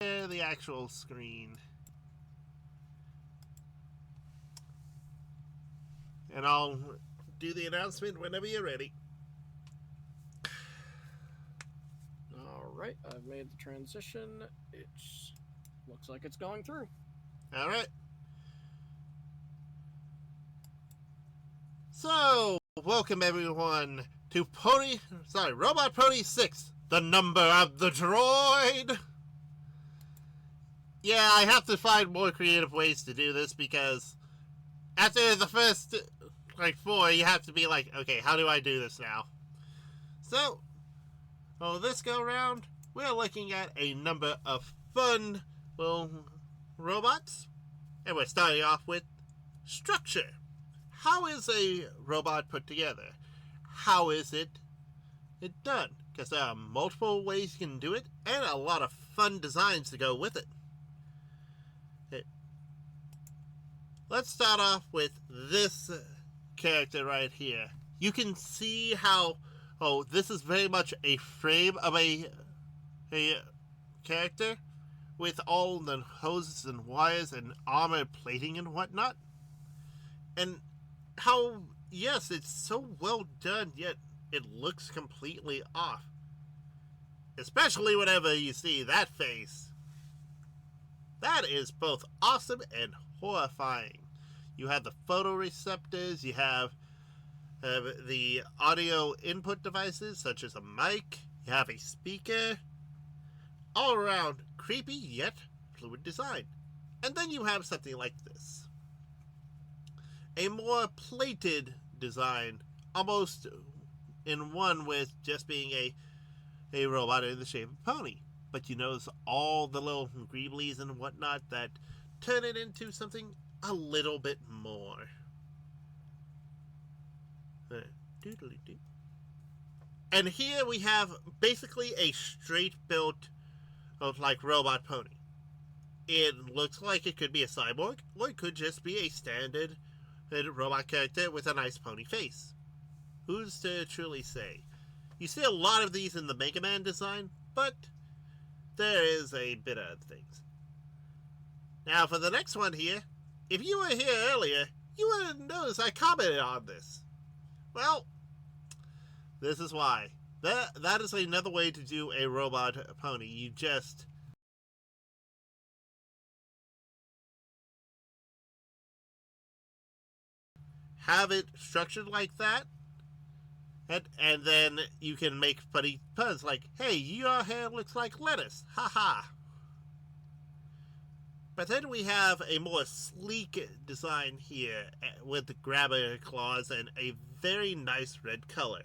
the actual screen. And I'll do the announcement whenever you're ready. Alright, I've made the transition. It looks like it's going through. Alright. So, welcome everyone to Robot Pony 6, the number of the droid. Yeah, I have to find more creative ways to do this because after the first, 4, you have to be like, okay, how do I do this now? So, this go round, we're looking at a number of fun little robots. And we're starting off with structure. How is a robot put together? How is it done? Because there are multiple ways you can do it, and a lot of fun designs to go with it. Let's start off with this character right here. You can see how, this is very much a frame of a character with all the hoses and wires and armor plating and whatnot. And how, yes, it's so well done, yet it looks completely off. Especially whenever you see that face. That is both awesome and horrifying. You have the photoreceptors, you have the audio input devices such as a mic, you have a speaker. All around creepy yet fluid design. And then you have something like this. A more plated design, almost in one with just being a robot in the shape of a pony. But you notice all the little greeblies and whatnot that turn it into something a little bit more. And here we have basically a straight built robot pony. It looks like it could be a cyborg, or it could just be a standard robot character with a nice pony face. Who's to truly say? You see a lot of these in the Mega Man design, but there is a bit of things. Now for the next one here, if you were here earlier, you would have noticed I commented on this. Well, this is why. That is another way to do a robot pony. You just have it structured like that, and then you can make funny puns like, hey, your hair looks like lettuce, haha. But then we have a more sleek design here with the grabber claws and a very nice red color.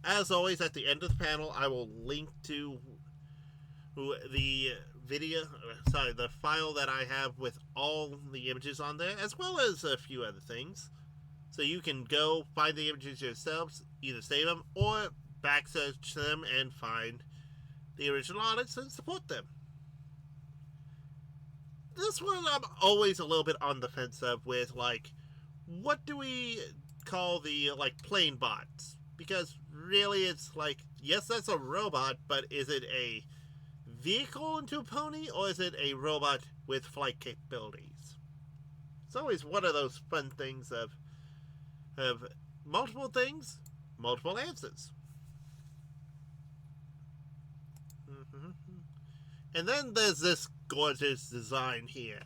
As always, at the end of the panel, I will link to the the file that I have with all the images on there, as well as a few other things. So you can go find the images yourselves, either save them or backsearch them and find the original artists and support them. This one I'm always a little bit on the fence of with, what do we call the, plane bots? Because really it's yes, that's a robot, but is it a vehicle into a pony, or is it a robot with flight capabilities? It's always one of those fun things of multiple things, multiple answers. And then there's this gorgeous design here.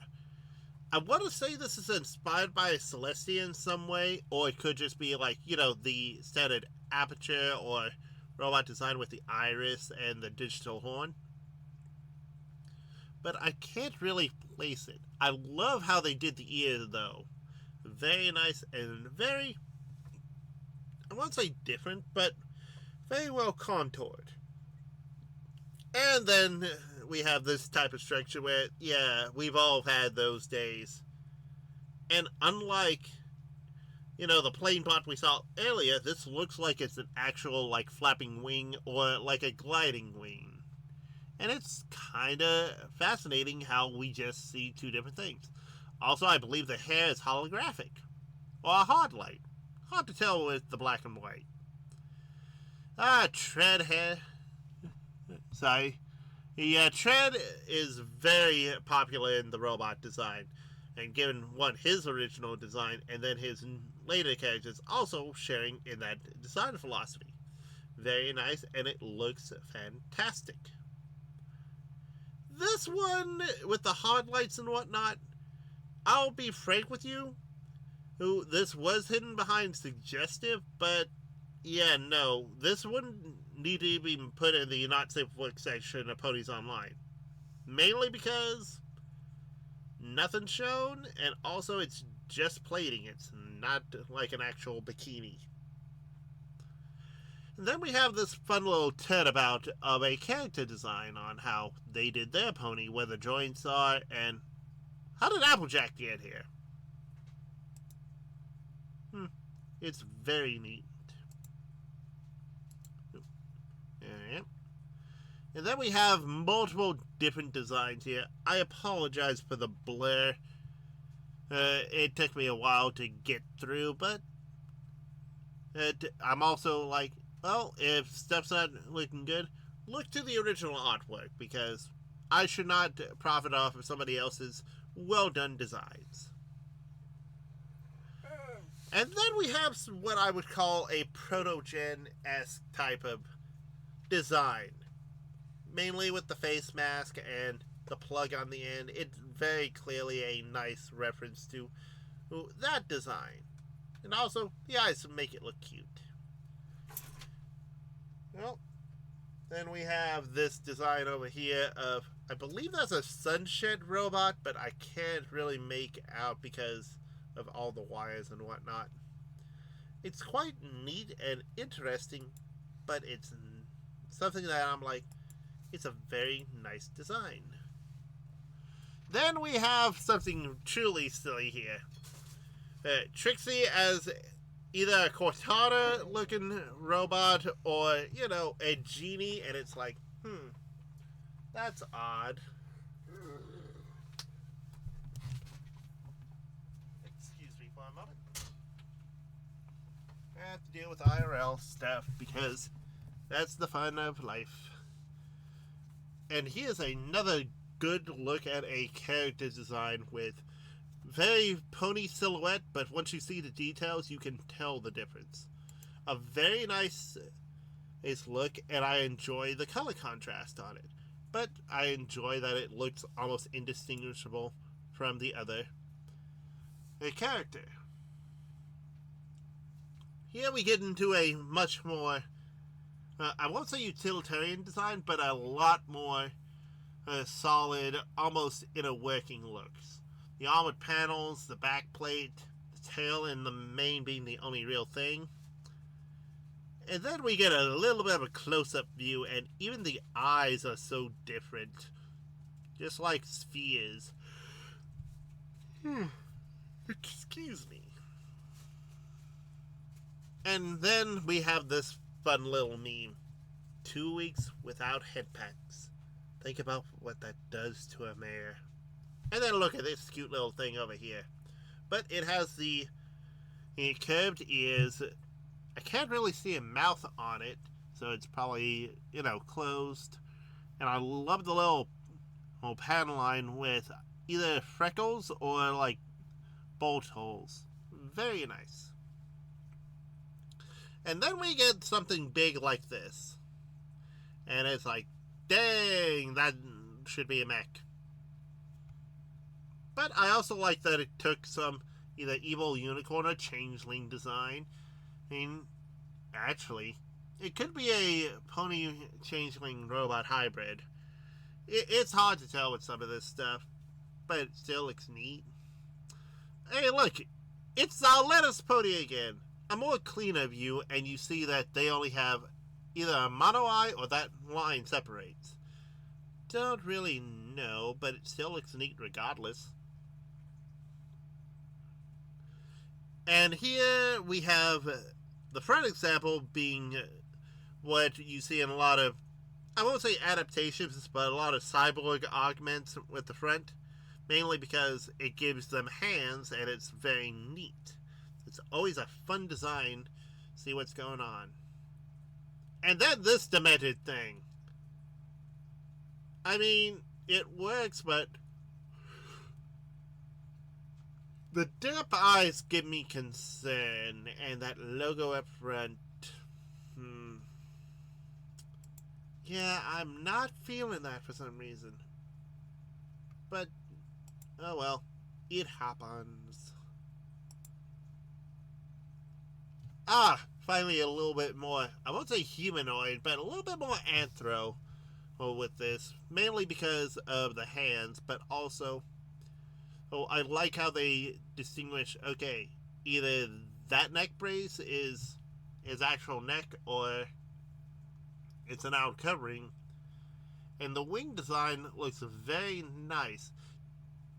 I want to say this is inspired by a Celestia in some way, or it could just be the standard aperture or robot design with the iris and the digital horn. But I can't really place it. I love how they did the ear though. Very nice and very, I won't say different, but very well contoured. And then we have this type of structure where, yeah, we've all had those days. And unlike, the plane bot we saw earlier, this looks like it's an actual, flapping wing or like a gliding wing. And it's kind of fascinating how we just see two different things. Also, I believe the hair is holographic. Or a hard light. Hard to tell with the black and white. Tread hair. Sorry. Yeah, Tread is very popular in the robot design, and given one his original design and then his later characters also sharing in that design philosophy. Very nice, and it looks fantastic. This one with the hard lights and whatnot, I'll be frank with you. Who this was hidden behind suggestive, but yeah, no, this wouldn't need to be put in the not safe work section of Ponies Online. Mainly because nothing's shown, and also it's just plating. It's not like an actual bikini. And then we have this fun little tit about of a character design on how they did their pony, where the joints are, and how did Applejack get here? It's very neat. Alright. And then we have multiple different designs here. I apologize for the blur. It took me a while to get through, but I'm also like, well, if stuff's not looking good, look to the original artwork, because I should not profit off of somebody else's well done designs. And then we have what I would call a proto-gen-esque type of design. Mainly with the face mask and the plug on the end. It's very clearly a nice reference to that design. And also, the eyes make it look cute. Well, then we have this design over here of, I believe that's a Sunshed robot, but I can't really make out because of all the wires and whatnot. It's quite neat and interesting, but it's something that I'm like, it's a very nice design. Then we have something truly silly here. Trixie as either a Cortana looking robot or, a genie, and it's like, that's odd. Excuse me for a moment. I have to deal with IRL stuff because that's the fun of life. And here's another good look at a character design with very pony silhouette, but once you see the details, you can tell the difference. A very nice look, and I enjoy the color contrast on it. But I enjoy that it looks almost indistinguishable from the other character. Here we get into a much more, I won't say utilitarian design, but a lot more solid, almost inner working looks. The armored panels, the back plate, the tail, and the mane being the only real thing. And then we get a little bit of a close-up view, and even the eyes are so different. Just like spheres. Excuse me. And then we have this fun little meme. 2 weeks without head packs. Think about what that does to a mare. And then look at this cute little thing over here. But it has the curved ears. I can't really see a mouth on it, so it's probably, closed. And I love the little panel line with either freckles or like bolt holes. Very nice. And then we get something big like this. And it's like, dang, that should be a mech. But I also like that it took some either evil unicorn or changeling design. I mean, actually, it could be a pony changeling robot hybrid. It's hard to tell with some of this stuff, but it still looks neat. Hey, look, it's our lettuce pony again. A more cleaner view, and you see that they only have either a mono eye or that line separates. Don't really know, but it still looks neat regardless. And here we have the front example being what you see in a lot of, I won't say adaptations, but a lot of cyborg augments with the front. Mainly because it gives them hands and it's very neat. It's always a fun design. See what's going on. And then this demented thing. I mean, it works, but the dip eyes give me concern, and that logo up front. Hmm. Yeah, I'm not feeling that for some reason. But, oh well. It happens. Ah, finally a little bit more, I won't say humanoid, but a little bit more anthro with this. Mainly because of the hands, but also, oh, I like how they distinguish, okay, either that neck brace is his actual neck or it's an out covering. And the wing design looks very nice.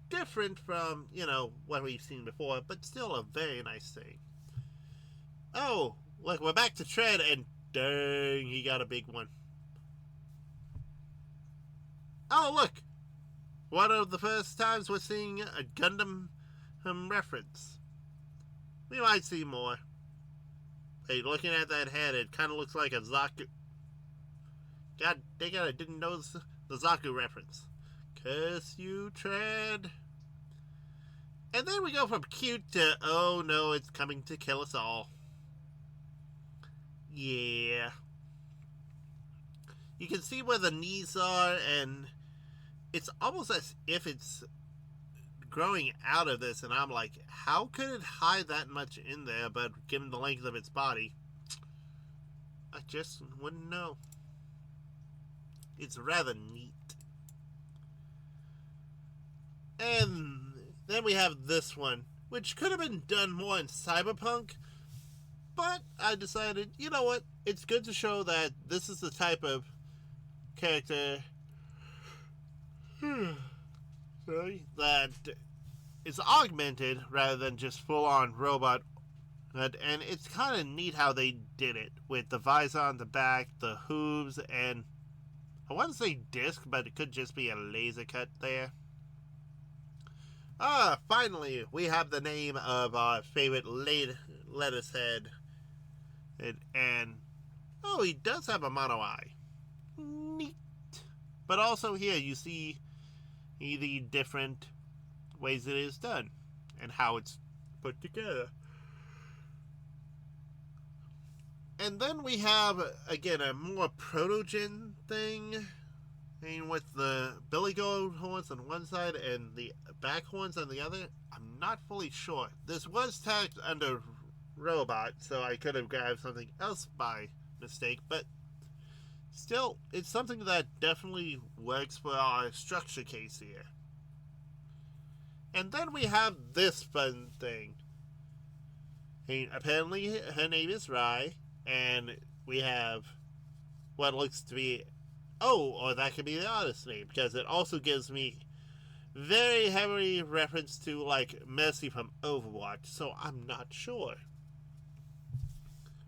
Different from, what we've seen before, but still a very nice thing. Oh, look, we're back to Tread, and dang, he got a big one. Oh, look, one of the first times we're seeing a Gundam reference. We might see more. Hey, looking at that head, it kind of looks like a Zaku. God dang it, I didn't notice the Zaku reference. Curse you, Tread. And then we go from cute to, oh no, it's coming to kill us all. Yeah. You can see where the knees are, and it's almost as if it's growing out of this, and I'm like, how could it hide that much in there, but given the length of its body, I just wouldn't know. It's rather neat. And then we have this one, which could have been done more in Cyberpunk, but I decided, you know what? It's good to show that this is the type of character sorry, that is augmented rather than just full on robot. And it's kind of neat how they did it with the visor on the back, the hooves, and I want to say disc, but it could just be a laser cut there. Ah, finally, we have the name of our favorite lettuce head. And oh, he does have a mono eye. Neat. But also here you see the different ways it is done and how it's put together. And then we have, again, a more protogen thing. I mean, with the billy goat horns on one side and the back horns on the other, I'm not fully sure. This was tagged under robot, so I could have grabbed something else by mistake, but still, it's something that definitely works for our structure case here. And then we have this fun thing. Apparently, her name is Rai, and we have what looks to be, oh, or that could be the artist's name, because it also gives me very heavy reference to, like, Mercy from Overwatch, so I'm not sure.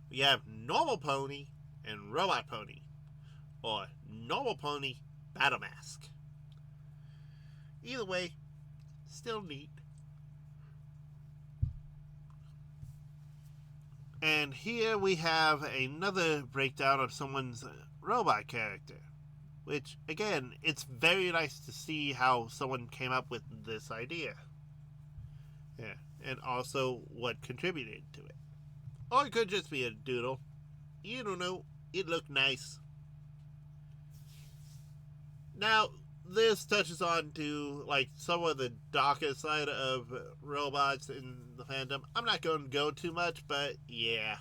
We have Normal Pony and Robot Pony, or Normal Pony Battle Mask. Either way, still neat. And here we have another breakdown of someone's robot character. Which, again, it's very nice to see how someone came up with this idea. Yeah, and also what contributed to it. Or it could just be a doodle. You don't know, it looked nice. Now, this touches on to, like, some of the darker side of robots in the fandom. I'm not going to go too much, but yeah.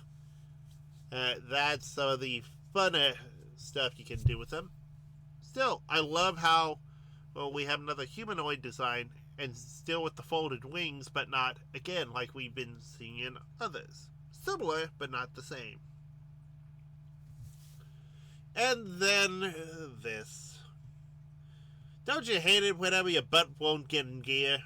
That's some of the funner stuff you can do with them. Still, I love how, well, we have another humanoid design, and still with the folded wings, but not, again, like we've been seeing in others. Similar, but not the same. And then this. Don't you hate it whenever your butt won't get in gear?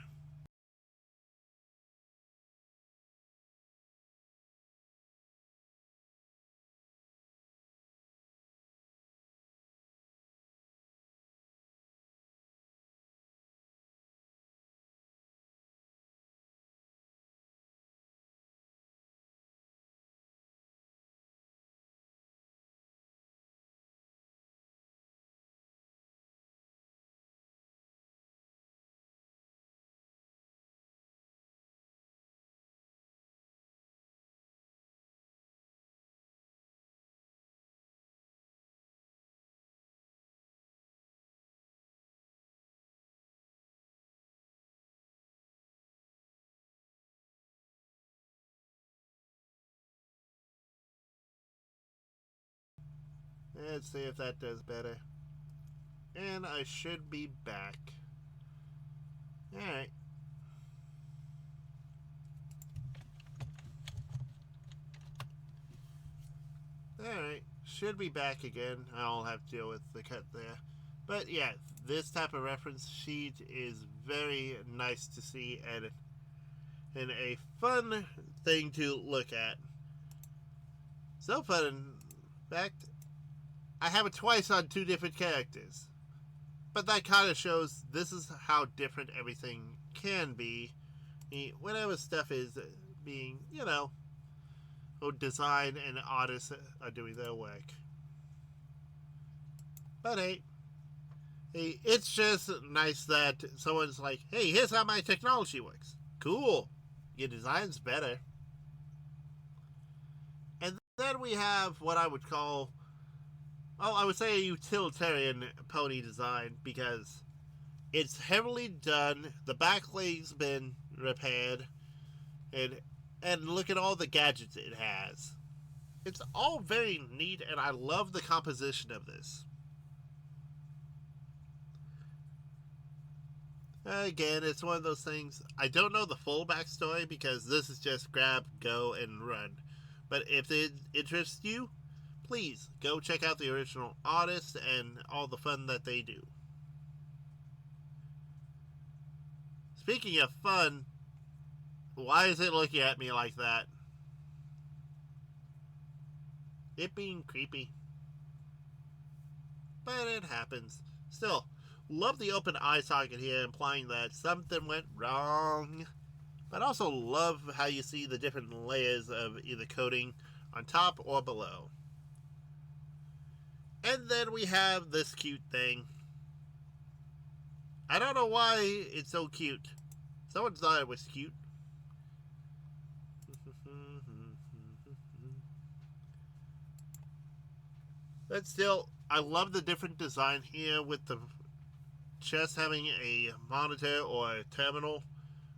Let's see if that does better. And I should be back. Alright. Alright. Should be back again. I'll have to deal with the cut there. But yeah, this type of reference sheet is very nice to see and a fun thing to look at. So fun, in fact, I have it twice on 2 different characters. But that kind of shows this is how different everything can be. Whenever stuff is being, design and artists are doing their work. But hey, it's just nice that someone's like, hey, here's how my technology works. Cool. Your design's better. And then we have what I would call, I would say a utilitarian pony design, because it's heavily done. The back leg's been repaired, and look at all the gadgets it has. It's all very neat, and I love the composition of this. Again, it's one of those things, I don't know the full backstory because this is just grab, go, and run. But if it interests you, please go check out the original artist and all the fun that they do. Speaking of fun, why is it looking at me like that? It being creepy. But it happens. Still, love the open eye socket here, implying that something went wrong. But also love how you see the different layers of either coating on top or below. And then we have this cute thing. I don't know why it's so cute. Someone thought it was cute. But still, I love the different design here with the chest having a monitor or a terminal.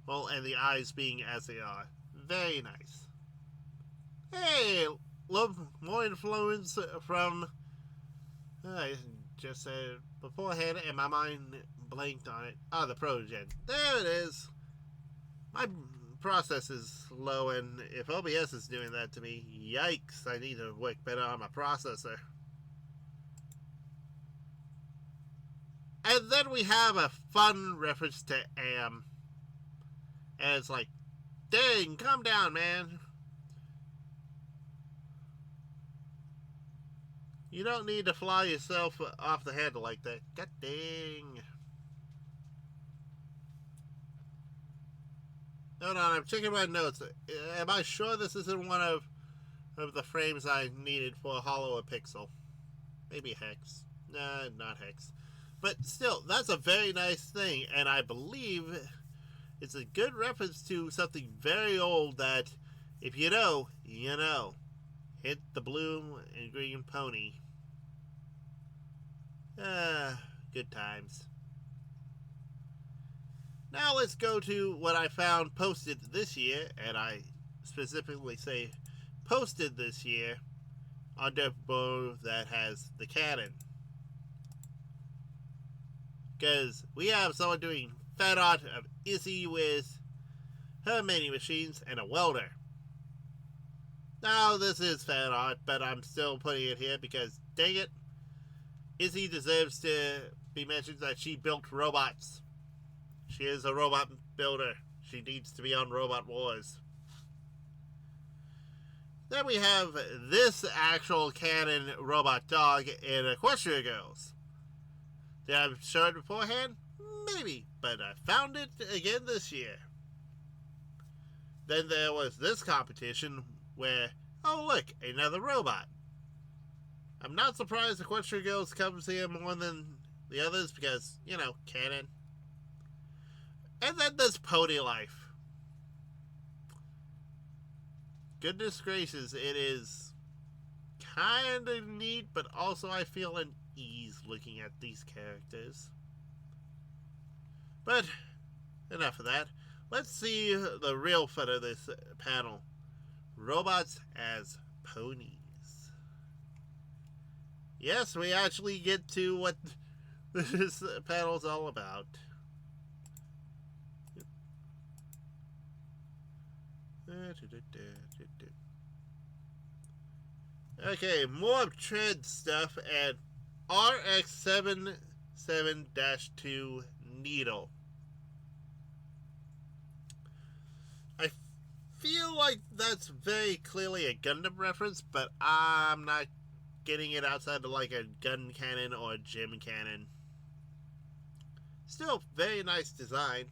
Well, and the eyes being as they are. Very nice. Hey, love more influence from, I just said beforehand and my mind blanked on it. The Progen. There it is. My process is slow, and if OBS is doing that to me, yikes, I need to work better on my processor. And then we have a fun reference to Am. And it's like, dang, calm down, man. You don't need to fly yourself off the handle like that. God dang. Hold on, I'm checking my notes. Am I sure this isn't one of the frames I needed for Hollow a Pixel? Maybe Hex. Nah, not Hex. But still, that's a very nice thing, and I believe it's a good reference to something very old that, if you know, you know. Hit the blue and green pony. Good times. Now let's go to what I found posted this year, and I specifically say posted this year, on Deathbow that has the cannon. Because we have someone doing fan art of Izzy with her mini machines and a welder. Now, this is fan art, but I'm still putting it here because, dang it, Izzy deserves to be mentioned that she built robots. She is a robot builder. She needs to be on Robot Wars. Then we have this actual canon robot dog in Equestria Girls. Did I show it beforehand? Maybe, but I found it again this year. Then there was this competition where, oh look, another robot. I'm not surprised Equestria Girls comes here more than the others because, canon. And then there's Pony Life. Goodness gracious, it is kind of neat, but also I feel an ease looking at these characters. But enough of that. Let's see the real fun of this panel. Robots as ponies. Yes, we actually get to what this panel's all about. Okay, more tread stuff at RX-77-2 Needle. I feel like that's very clearly a Gundam reference, but I'm not getting it outside of like a gun cannon or a gym cannon. Still, very nice design.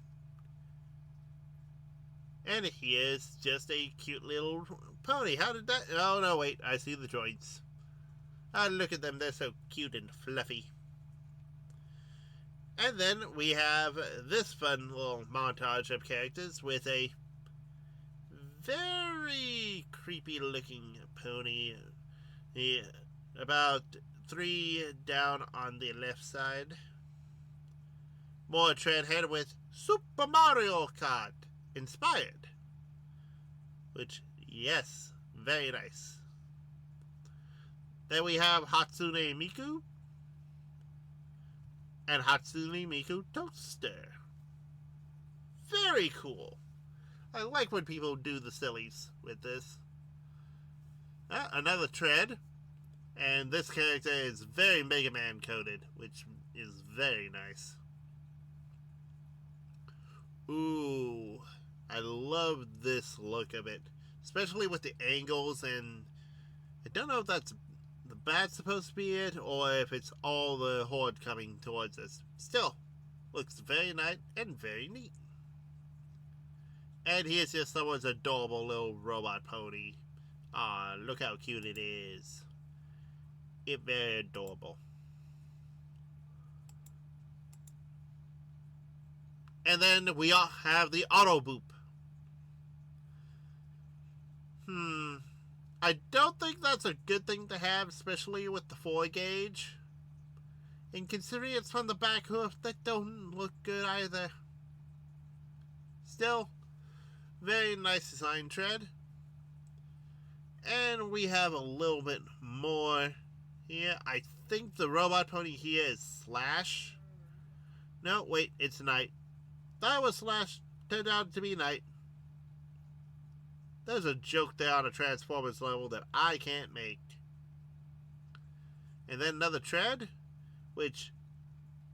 And he is just a cute little pony. How did that... Oh, no, wait. I see the droids. Ah, look at them. They're so cute and fluffy. And then we have this fun little montage of characters with a very creepy looking pony. About 3 down on the left side. More treadhead with Super Mario Kart inspired. Which, yes, very nice. Then we have Hatsune Miku and Hatsune Miku Toaster. Very cool. I like when people do the sillies with this. Another tread. And this character is very Mega Man coded, which is very nice. Ooh, I love this look of it. Especially with the angles, and I don't know if that's the bat's supposed to be it, or if it's all the horde coming towards us. Still, looks very nice and very neat. And here's just someone's adorable little robot pony. Ah, look how cute it is. It's very adorable. And then we all have the auto boop. I don't think that's a good thing to have, especially with the 4 gauge. And considering it's from the back hoof, that don't look good either. Still, very nice design tread. And we have a little bit more here. I think the robot pony here is Slash. No, wait, it's Night. That was Slash. Turned out to be Night. There's a joke there on a Transformers level that I can't make. And then another tread, which,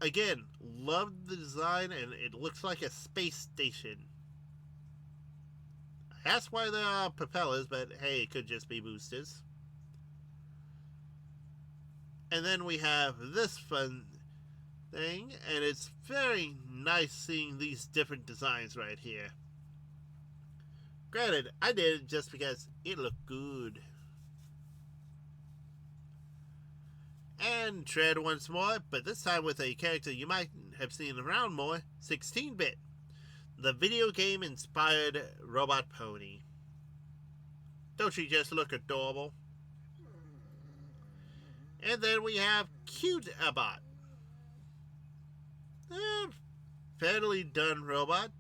again, love the design, and it looks like a space station. That's why there are propellers, but hey, it could just be boosters. And then we have this fun thing, and it's very nice seeing these different designs right here. Granted, I did it just because it looked good. And tread once more, but this time with a character you might have seen around more, 16-bit. The video game inspired robot pony. Don't she just look adorable? And then we have Cute Abot. Fairly done robot.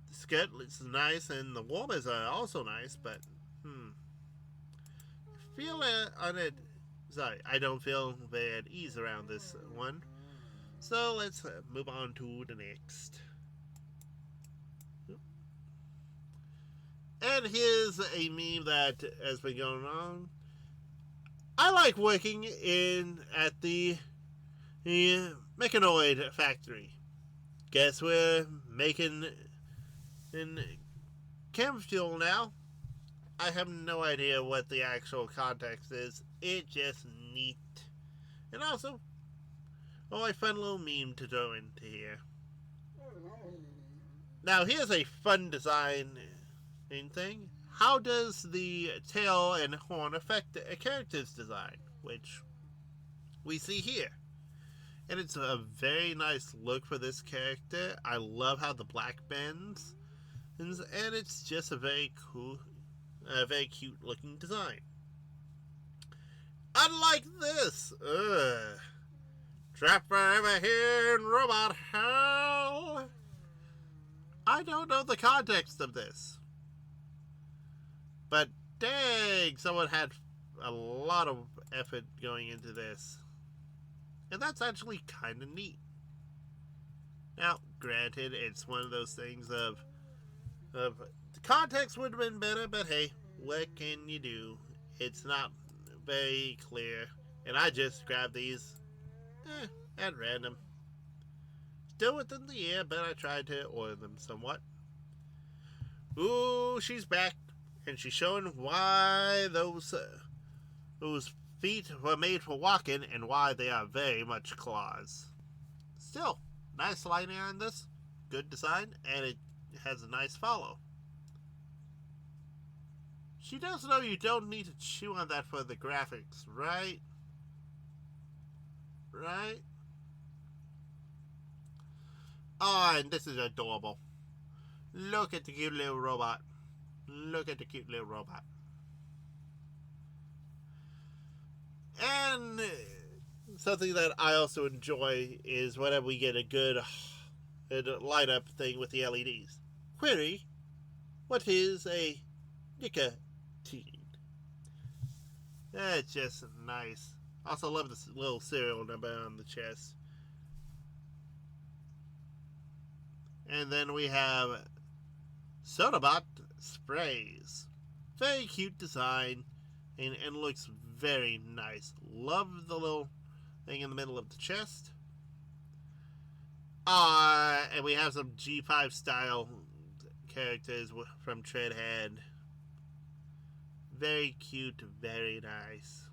The skirt looks nice, and the warmers are also nice, but I feel on it. Sorry, I don't feel very at ease around this one. So let's move on to the next. And here's a meme that has been going on. I like working at the Mechanoid factory. Guess we're making in chem fuel now. I have no idea what the actual context is. It's just neat. And also, a fun little meme to throw into here. Now here's a fun design thing. How does the tail and horn affect a character's design? Which we see here. And it's a very nice look for this character. I love how the black bends. And it's just a very cool, very cute looking design. Unlike this, trapped forever here in robot hell. I don't know the context of this. But dang, someone had a lot of effort going into this. And that's actually kind of neat. Now, granted, it's one of those things of the context would have been better, but hey, what can you do? It's not very clear. And I just grabbed these at random. Still within the year, but I tried to order them somewhat. Ooh, she's back, and she's showing why those feet were made for walking and why they are very much claws. Still, nice lighting on this, good design, and it has a nice follow. She does know you don't need to chew on that for the graphics, right? Right? Oh, and this is adorable. Look at the cute little robot. Look at the cute little robot. And something that I also enjoy is whenever we get a good light up thing with the LEDs. Query, what is a nicotine? That's just nice. Also love this little serial number on the chest. And then we have Sodabot sprays. Very cute design and looks very nice. Love the little thing in the middle of the chest. And we have some G5 style characters from Treadhead. Very cute, very nice.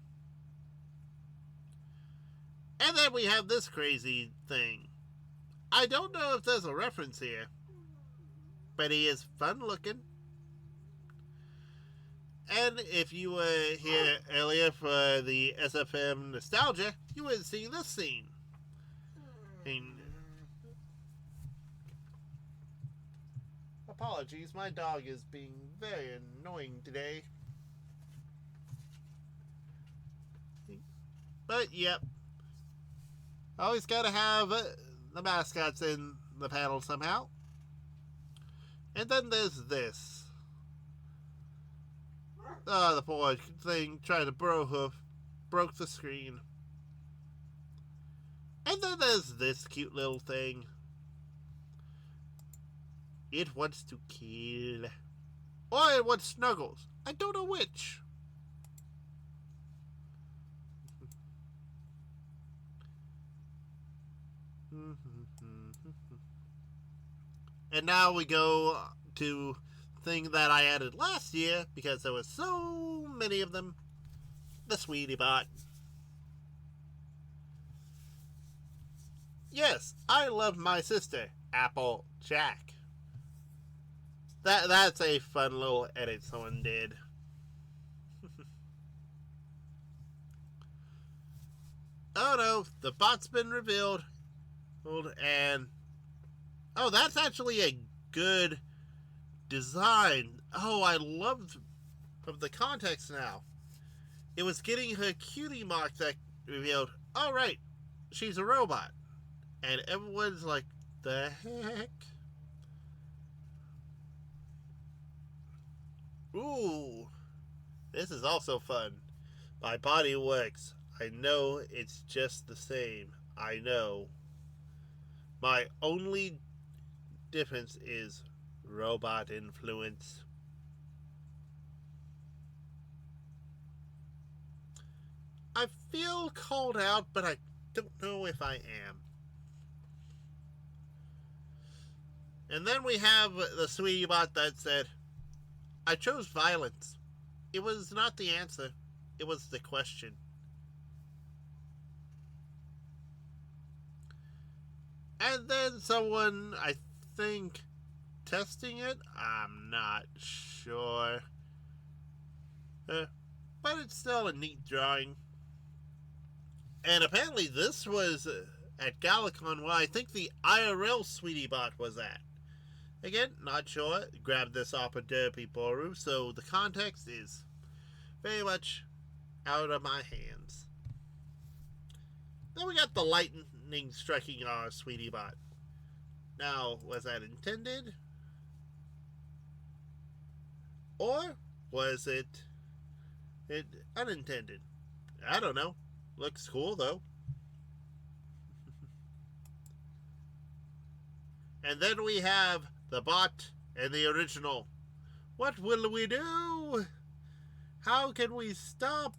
And then we have this crazy thing. I don't know if there's a reference here, but he is fun looking. And if you were here earlier for the SFM nostalgia, you would see this scene. And apologies, my dog is being very annoying today. But yep, always gotta have the mascots in the panel somehow. And then there's this. The poor thing tried to broke the screen. And then there's this cute little thing. It wants to kill. Or it wants snuggles. I don't know which. And now we go to thing that I added last year because there were so many of them. The Sweetie Bot. Yes, I love my sister, Applejack. That's a fun little edit someone did. Oh no, the bot's been revealed. And oh, that's actually a good design. Oh, I love of the context now. It was getting her cutie mark that revealed, oh right, she's a robot. And everyone's like, the heck? Ooh, this is also fun. My body works. I know it's just the same. I know. My only difference is robot influence. I feel called out, but I don't know if I am. And then we have the Sweetie Bot that said, I chose violence. It was not the answer. It was the question. And then someone, I think, testing it? I'm not sure. But it's still a neat drawing. And apparently this was at Galacon where I think the IRL Sweetie Bot was at. Again, not sure. Grabbed this off of Derpy Boru, so the context is very much out of my hands. Then we got the lightning striking our Sweetie Bot. Now, was that intended? Or was it unintended? I don't know. Looks cool though. And then we have the bot and the original. What will we do? How can we stop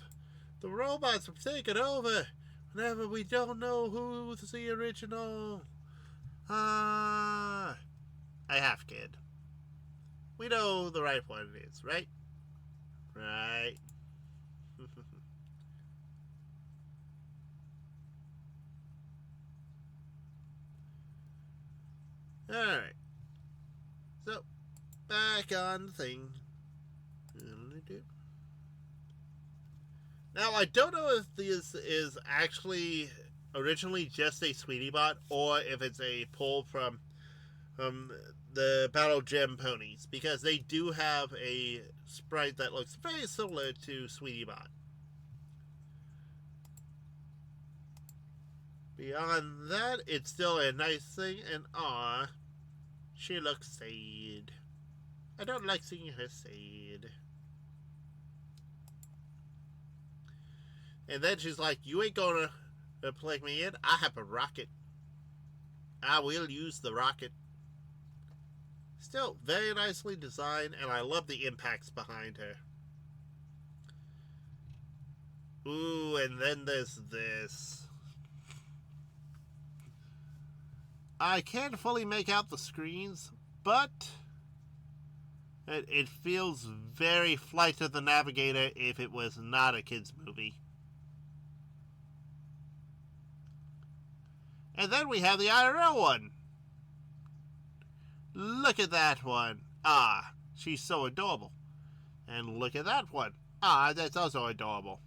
the robots from taking over whenever we don't know who's the original? Ah, I have kid. We know the right one is, right? Right. Alright. So, back on the thing. Now, I don't know if this is actually originally just a Sweetie Bot or if it's a pull from the Battle Gem Ponies, because they do have a sprite that looks very similar to Sweetie Bot. Beyond that, it's still a nice thing, and she looks sad. I don't like seeing her sad. And then she's like, "You ain't gonna plug me in. I have a rocket. I will use the rocket." Still very nicely designed, and I love the impacts behind her. Ooh, and then there's this. I can't fully make out the screens, but it feels very Flight of the Navigator if it was not a kids' movie. And then we have the IRL one. Look at that one. She's so adorable. And look at that one. That's also adorable.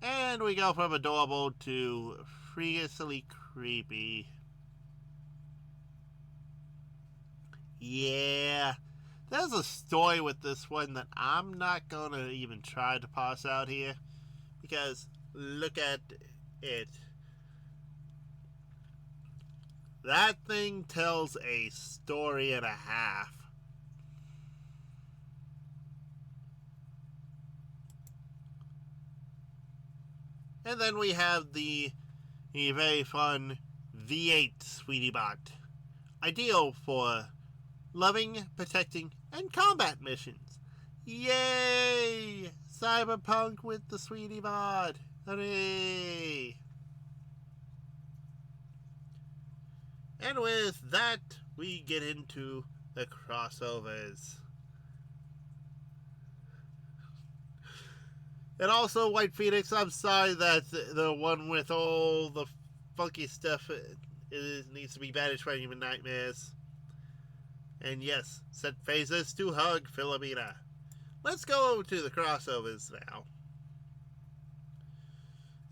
And we go from adorable to freakishly creepy. Yeah. There's a story with this one that I'm not going to even try to parse out here. Because look at it. That thing tells a story and a half. And then we have the very fun V8 Sweetie Bot. Ideal for loving, protecting, and combat missions. Yay! Cyberpunk with the Sweetie Bot. Hooray! And with that, we get into the crossovers. And also, White Phoenix, I'm sorry that the one with all the funky stuff needs to be banished from human nightmares. And yes, set phases to hug Philomena. Let's go to the crossovers now.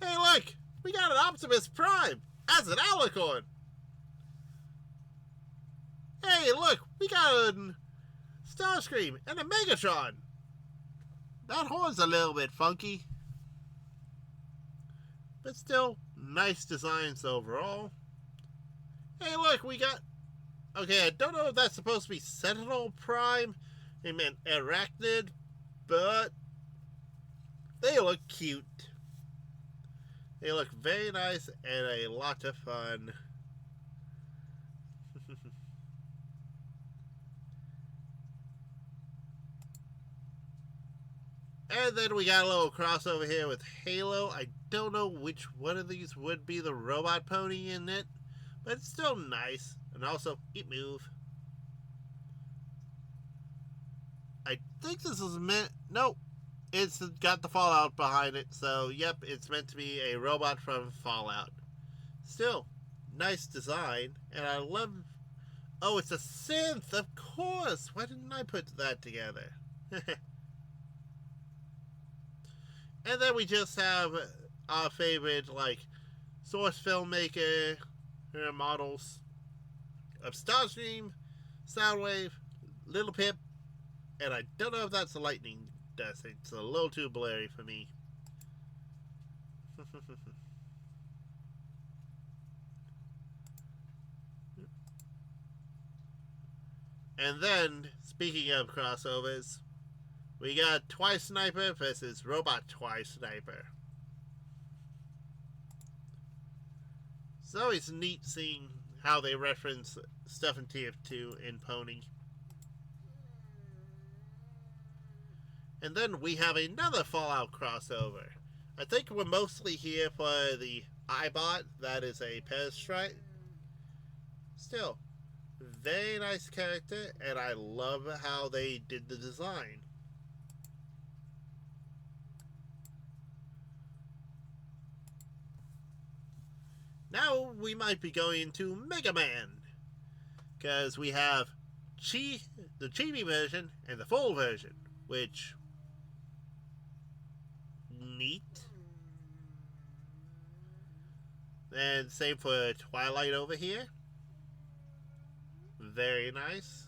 Hey, look! We got an Optimus Prime as an Alicorn! Hey, look! We got a Starscream and a Megatron! That horn's a little bit funky. But still, nice designs overall. Hey, look, we got... Okay, I don't know if that's supposed to be Sentinel Prime. They meant Arachnid, but they look cute. They look very nice and a lot of fun. And then we got a little crossover here with Halo. I don't know which one of these would be the robot pony in it, but it's still nice. And also, it move. I think this is meant... Nope. It's got the Fallout behind it. So, yep, it's meant to be a robot from Fallout. Still, nice design. And I love... Oh, it's a synth! Of course! Why didn't I put that together? And then we just have our favorite, like, source filmmaker models of Starscream, Soundwave, Little Pip, and I don't know if that's a lightning dust. It's a little too blurry for me. And then, speaking of crossovers, We got Twice Sniper versus Robot Twice Sniper. It's always neat seeing how they reference stuff in TF2 in Pony. And then we have another Fallout crossover. I think we're mostly here for the iBot, that is a Perestrite. Still, very nice character, and I love how they did the design. Now we might be going into Mega Man, because we have the chibi version and the full version, which neat. And same for Twilight over here. Very nice.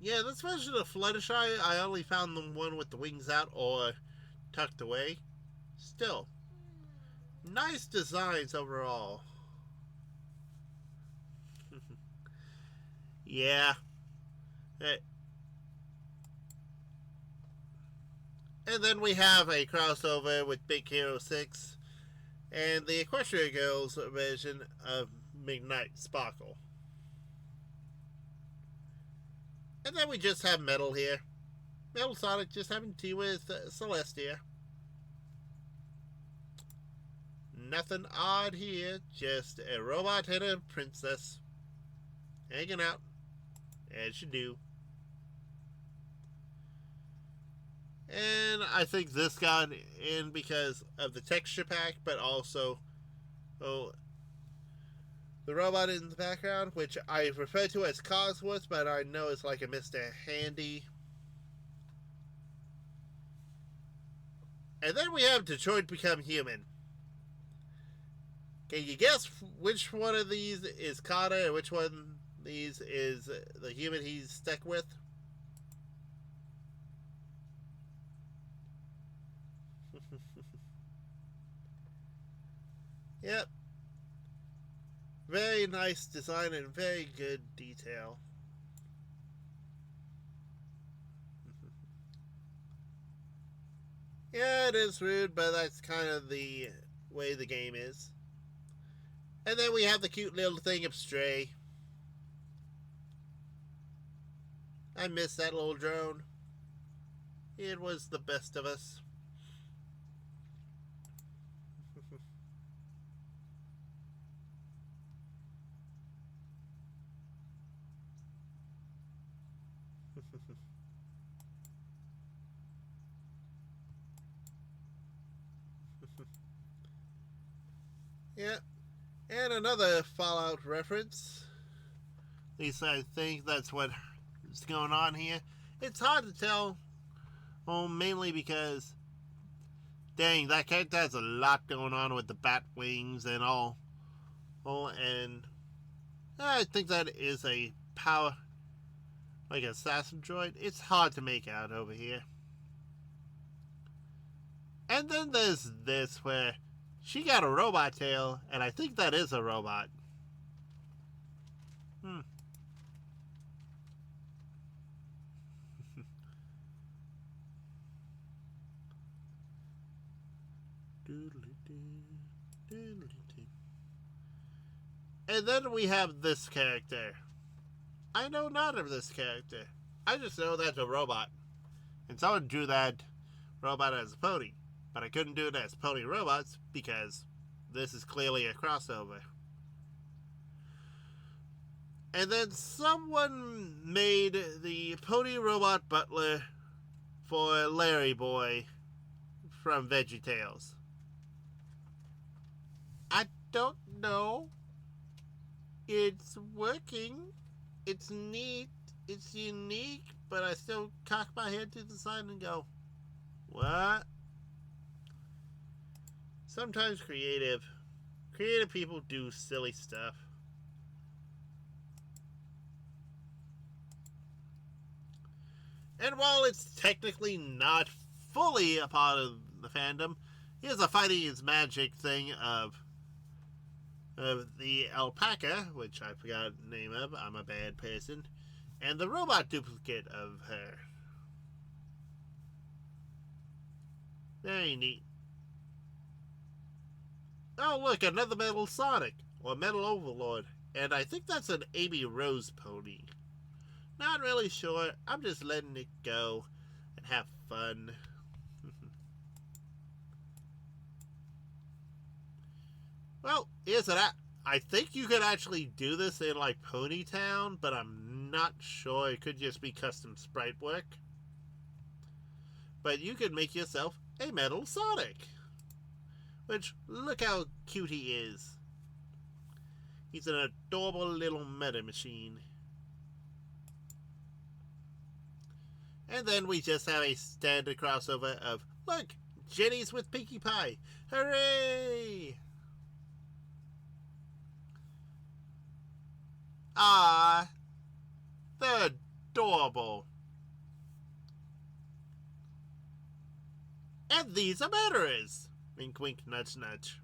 Yeah, this version of Fluttershy, I only found the one with the wings out or tucked away. Still, nice designs overall. Yeah. And then we have a crossover with Big Hero 6 and the Equestria Girls version of Midnight Sparkle. And then we just have Metal here. Metal Sonic just having tea with Celestia. Nothing odd here, just a robot and a princess hanging out, as you do. And I think this got in because of the texture pack, but also the robot in the background, which I refer to as Cosworth, but I know it's like a Mr. Handy. And then we have Detroit Become Human. Can you guess which one of these is Carter and which one of these is the human he's stuck with? Yep. Very nice design and very good detail. Yeah, it is rude, but that's kind of the way the game is. And then we have the cute little thing of Stray. I miss that little drone. It was the best of us. Yeah. And another Fallout reference. At least I think that's what is going on here. It's hard to tell. Well, mainly because, dang, that character has a lot going on with the bat wings and all. Oh, and I think that is a power, like assassin droid. It's hard to make out over here. And then there's this where she got a robot tail, and I think that is a robot. And then we have this character. I know not of this character. I just know that's a robot. And someone drew that robot as a pony. But I couldn't do it as pony robots because this is clearly a crossover. And then someone made the pony robot butler for Larry Boy from VeggieTales. I don't know. It's working. It's neat. It's unique. But I still cock my head to the side and go, what? Sometimes creative people do silly stuff. And while it's technically not fully a part of the fandom, here's a fighting is magic thing of the alpaca, which I forgot the name of. I'm a bad person. and the robot duplicate of her. Very neat. Oh, look, another Metal Sonic, or Metal Overlord, and I think that's an Amy Rose pony. Not really sure, I'm just letting it go and have fun. Well, here's an I think you could actually do this in like Ponytown, but I'm not sure. It could just be custom sprite work. But you could make yourself a Metal Sonic. Which, look how cute he is. He's an adorable little meta machine. And then we just have a standard crossover of, look, Jenny's with Pinkie Pie. Hooray! Ah, they're adorable. And these are murderers. Wink, wink, nudge, nudge.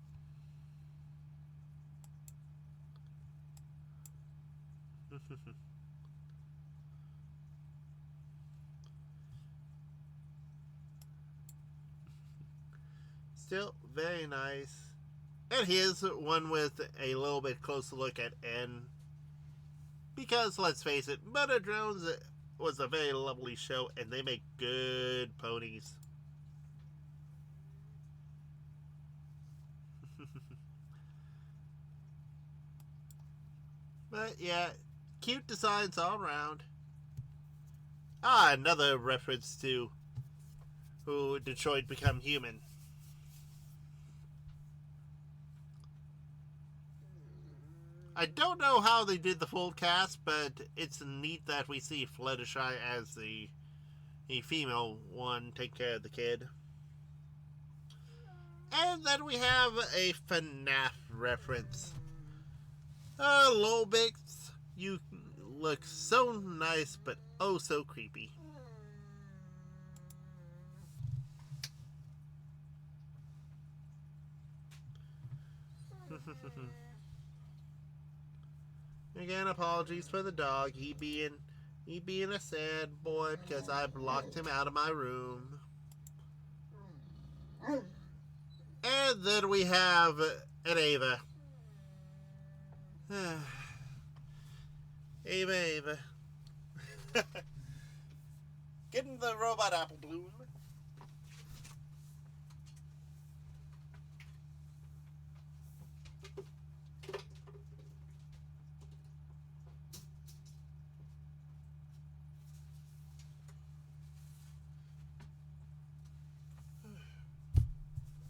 Still very nice. And here's one with a little bit closer look at N. Because, let's face it, Murder Drones was a very lovely show, and they make good ponies. But, yeah, cute designs all around. Ah, another reference to who Detroit Become Human. I don't know how they did the full cast, but it's neat that we see Fluttershy as the female one take care of the kid. And then we have a FNAF reference. Lolbix, you look so nice, but oh so creepy. Again, apologies for the dog. He being a sad boy because I blocked him out of my room. And then we have an Ava. Ava. Getting the robot apple bloom.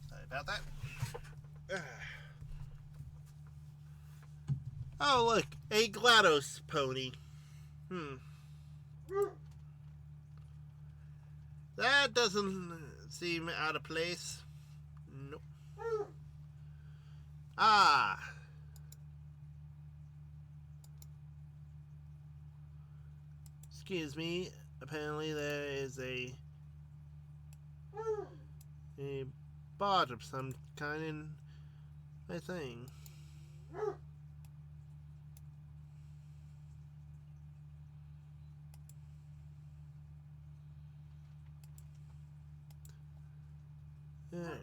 Sorry about that. Oh, look, a GLaDOS pony. That doesn't seem out of place. Nope. Ah. Excuse me. Apparently there is a bot of some kind in my thing. Alright.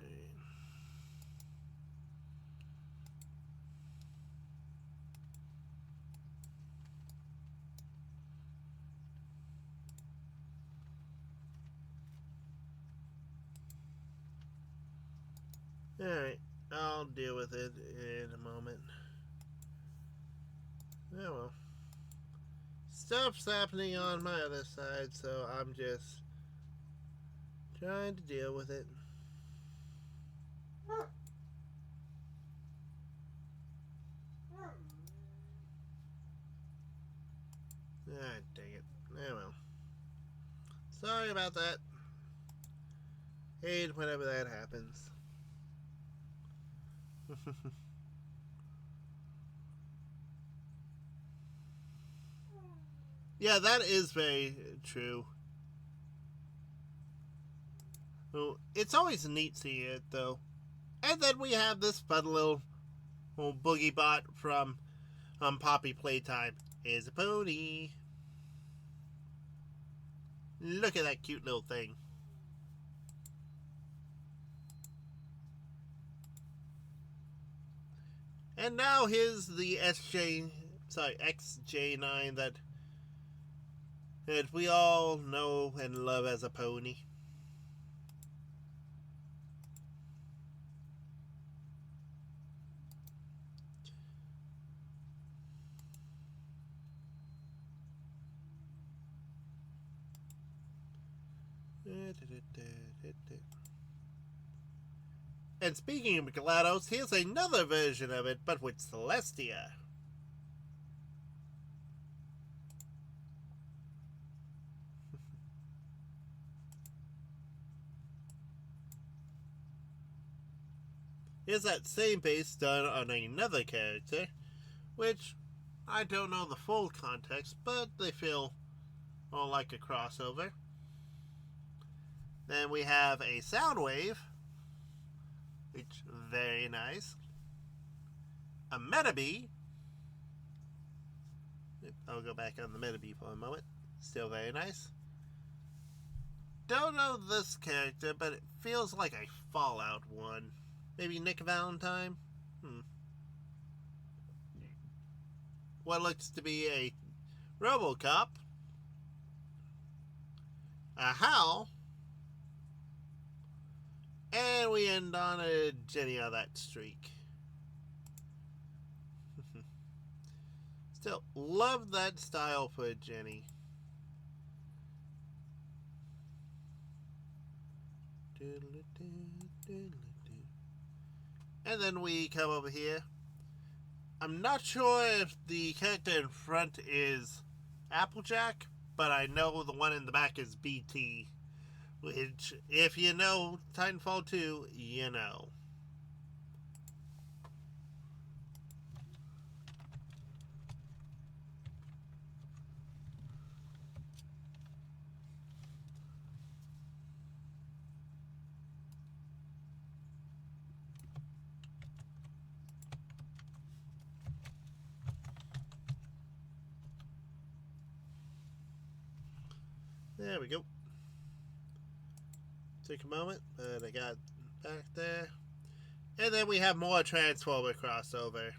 Alright, I'll deal with it in a moment. Oh well. Stuff's happening on my other side, so I'm just trying to deal with it. Ah, dang it. Oh well. Sorry about that. Hate whenever that happens. Yeah, that is very true. Well, it's always neat seeing it, though. And then we have this fun little boogie bot from Poppy Playtime. Is a pony. Look at that cute little thing. And now here's the XJ9 that we all know and love as a pony. And speaking of GLaDOS, here's another version of it, but with Celestia. Here's that same base done on another character, which I don't know the full context, but they feel more like a crossover. Then we have a Soundwave, which very nice. A Metabee. I'll go back on the Metabee for a moment. Still very nice. Don't know this character, but it feels like a Fallout one. Maybe Nick Valentine? What looks to be a Robocop. A Howl. And we end on a Jenny on that streak. Still, love that style for Jenny. And then we come over here. I'm not sure if the character in front is Applejack, but I know the one in the back is BT. Which, if you know Titanfall 2, you know. There we go. Take a moment, but I got back there. And then we have more Transformer crossover.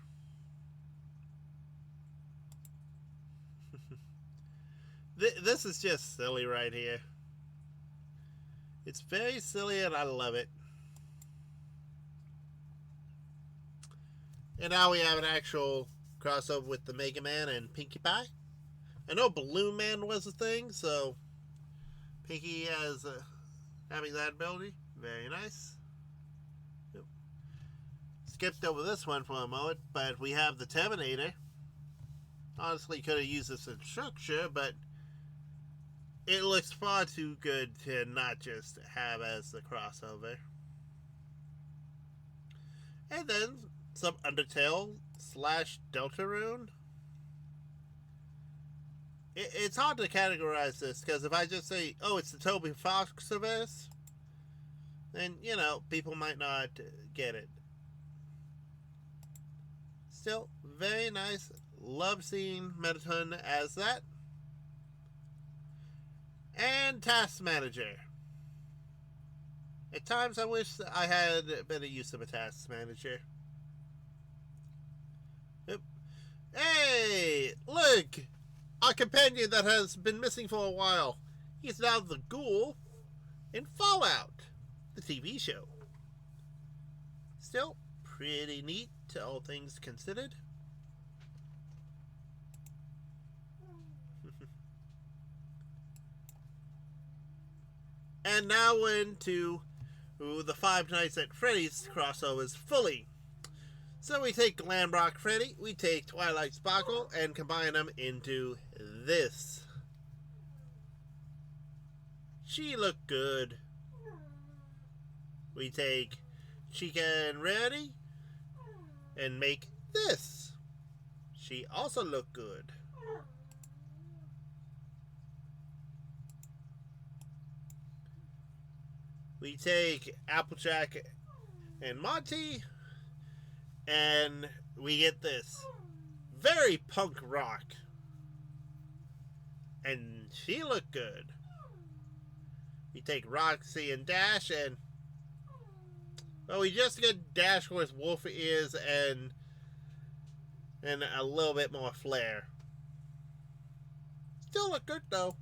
This is just silly right here. It's very silly and I love it. And now we have an actual crossover with the Mega Man and Pinkie Pie. I know Balloon Man was a thing, so Pinkie has having that ability. Very nice. Yep. Skipped over this one for a moment, but we have the Terminator. Honestly, could have used this in structure, but it looks far too good to not just have as the crossover. And then some Undertale / Deltarune. It's hard to categorize this, because if I just say, oh, it's the Toby Foxverse, then, you know, people might not get it. Still, very nice. Love seeing Mettaton as that. And Task Manager. At times I wish I had better use of a Task Manager. Yep. Hey, look! Our companion that has been missing for a while. He's now the ghoul in Fallout, the TV show. Still, pretty neat, all things considered. And now into the Five Nights at Freddy's crossovers fully. So we take Glamrock Freddy, we take Twilight Sparkle, and combine them into this. She looked good. We take Chica and Rarity and make this. She also looked good. We take Applejack and Monty, and we get this. Very punk rock. And she looked good. We take Roxy and Dash, and well, we just get Dash with wolf ears and a little bit more flair. Still look good though.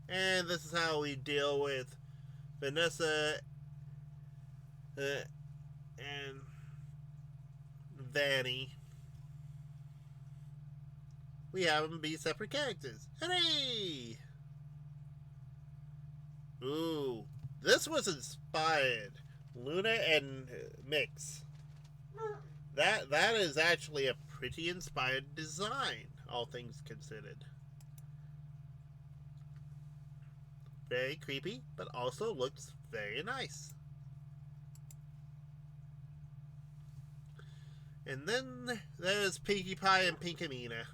And this is how we deal with Vanessa and Vanny. We have them be separate characters. Hooray! Ooh, this was inspired. Luna and Mix. That is actually a pretty inspired design, all things considered. Very creepy, but also looks very nice. And then there's Pinkie Pie and Pinkamena.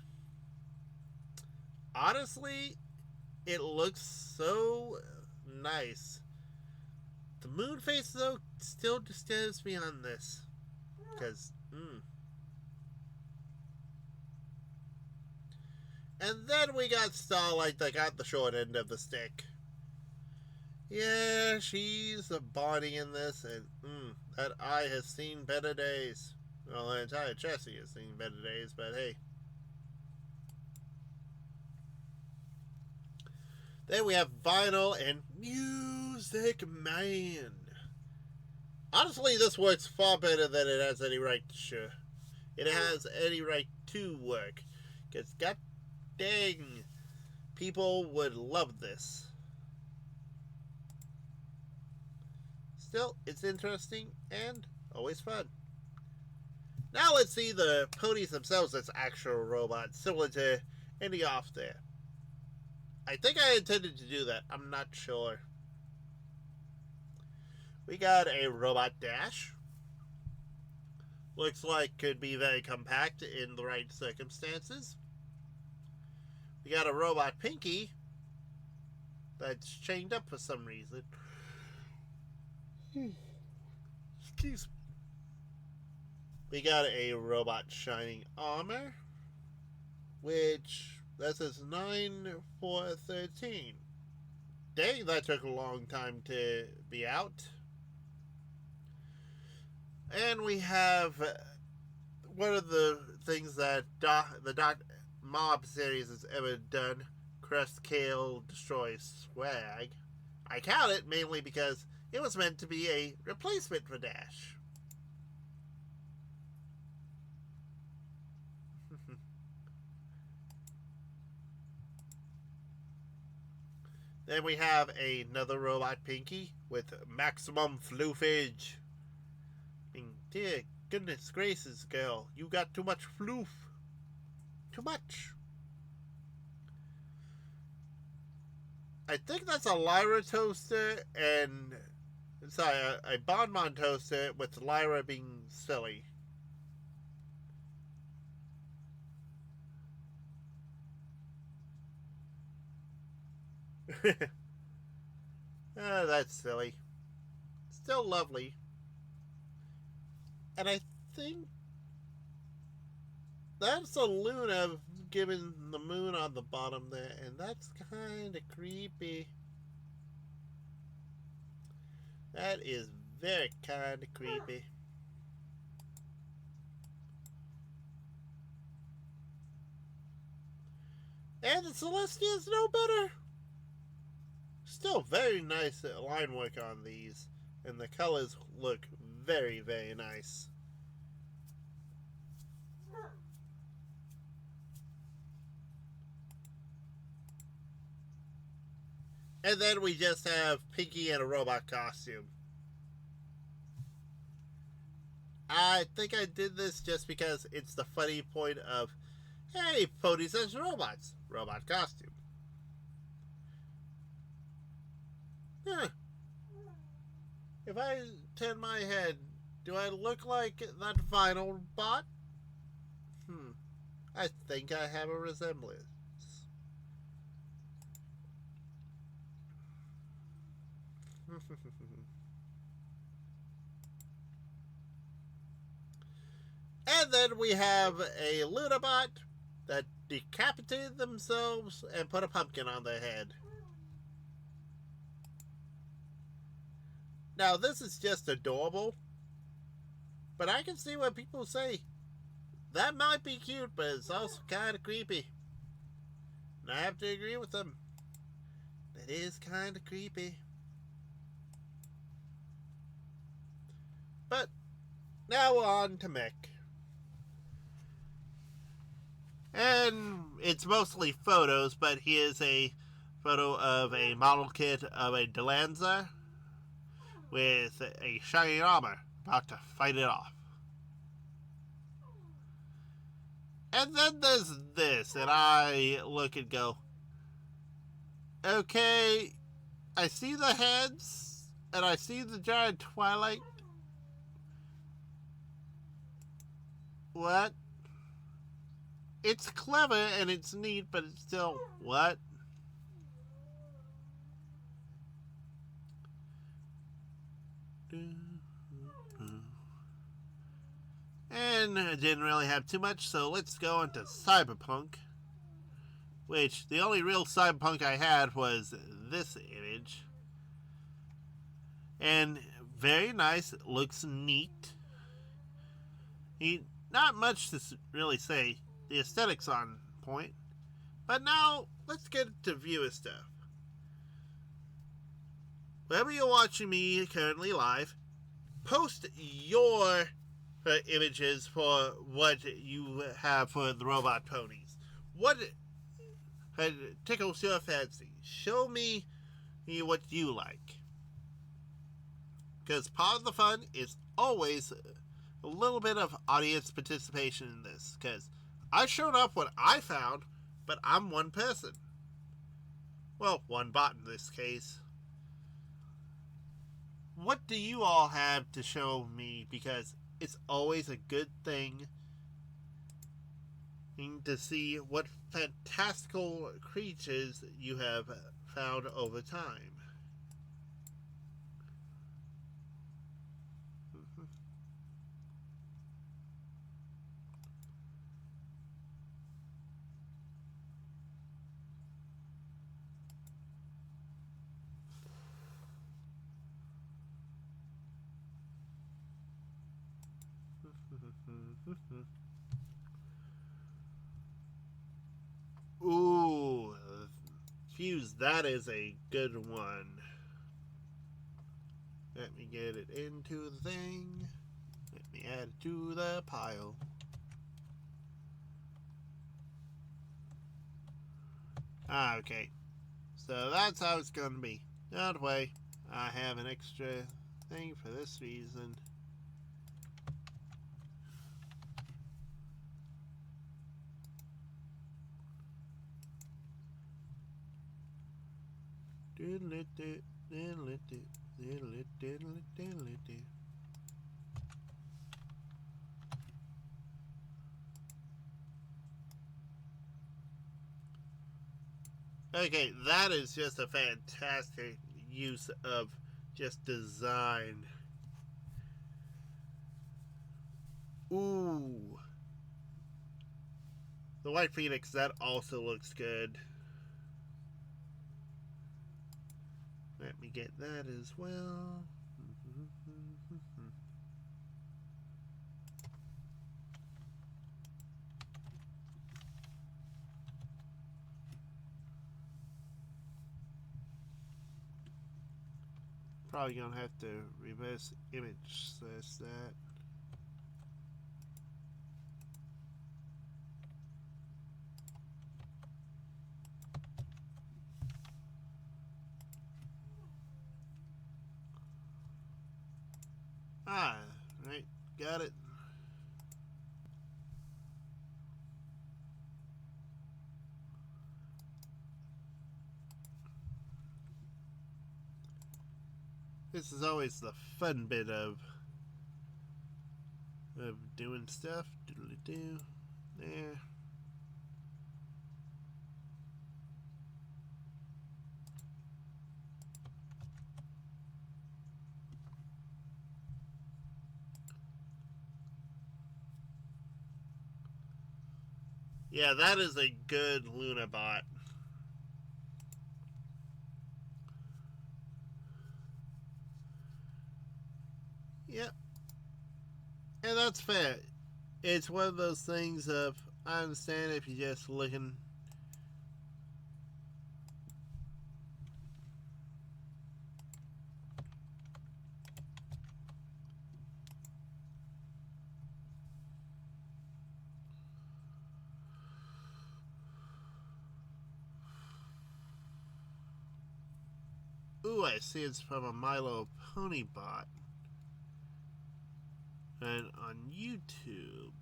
Honestly, it looks so nice. The moon face, though, still disturbs me on this. Because, And then we got Starlight that got the short end of the stick. Yeah, she's a body in this, and that eye has seen better days. Well, the entire chassis has seen better days, but hey. Then we have Vinyl and Music Man. Honestly, this works far better than it has any right to. It has any right to work. Because god dang, people would love this. Still, it's interesting and always fun. Now let's see the ponies themselves as actual robots, similar to any off there. I think I intended to do that. I'm not sure. We got a robot Dash. Looks like could be very compact in the right circumstances. We got a robot Pinky that's chained up for some reason. Excuse me. We got a robot Shining Armor, which that says 9/4/13. Dang, that took a long time to be out. And we have one of the things that the Dot Mob series has ever done, Crest Kale Destroy Swag. I count it mainly because it was meant to be a replacement for Dash. Then we have another robot Pinky with maximum floofage. I mean, dear goodness gracious, girl, you got too much floof. Too much. I think that's a Lyra toaster and a Bonbon toaster with Lyra being silly. That's silly. Still lovely. And I think that's a Luna given the moon on the bottom there, and that's kind of creepy. That is very kind of creepy. And the Celestia is no better. Still very nice line work on these, and the colors look very, very nice. And then we just have Pinky in a robot costume. I think I did this just because it's the funny point of, hey, ponies as robots. Robot costume. Huh. If I turn my head, do I look like that Vinyl bot? I think I have a resemblance. And then we have a Lunabot that decapitated themselves and put a pumpkin on their head. Now, this is just adorable, but I can see what people say. That might be cute, but it's also kind of creepy. And I have to agree with them. That is kind of creepy. But now on to Mick. And it's mostly photos, but here's a photo of a model kit of a Delanza with a shiny armor about to fight it off. And then there's this, and I look and go, okay, I see the heads, and I see the giant Twilight. What? It's clever and it's neat, but it's still, what? And I didn't really have too much, so let's go into Cyberpunk. Which, the only real Cyberpunk I had was this image. And very nice, looks neat. Not much to really say. The aesthetics on point. But now, let's get to viewer stuff. Wherever you're watching me currently live, post your images for what you have for the robot ponies. What tickles your fancy? Show me what you like. Because part of the fun is always a little bit of audience participation in this. Because I showed up what I found, but I'm one person. Well, one bot in this case. What do you all have to show me? Because it's always a good thing to see what fantastical creatures you have found over time. Ooh, Fuse, that is a good one. Let me get it into the thing. Let me add it to the pile. Okay. So that's how it's going to be. That way, I have an extra thing for this reason. Okay, that is just a fantastic use of just design. Ooh. The White Phoenix, that also looks good. Let me get that as well. Probably gonna have to reverse image slash that. Right, got it. This is always the fun bit of doing stuff. Doodly-doo. There. Yeah, that is a good Luna bot. Yeah, and that's fair. It's one of those things of I understand if you're just looking. Ooh, I see it's from a Milo Pony bot. And on YouTube.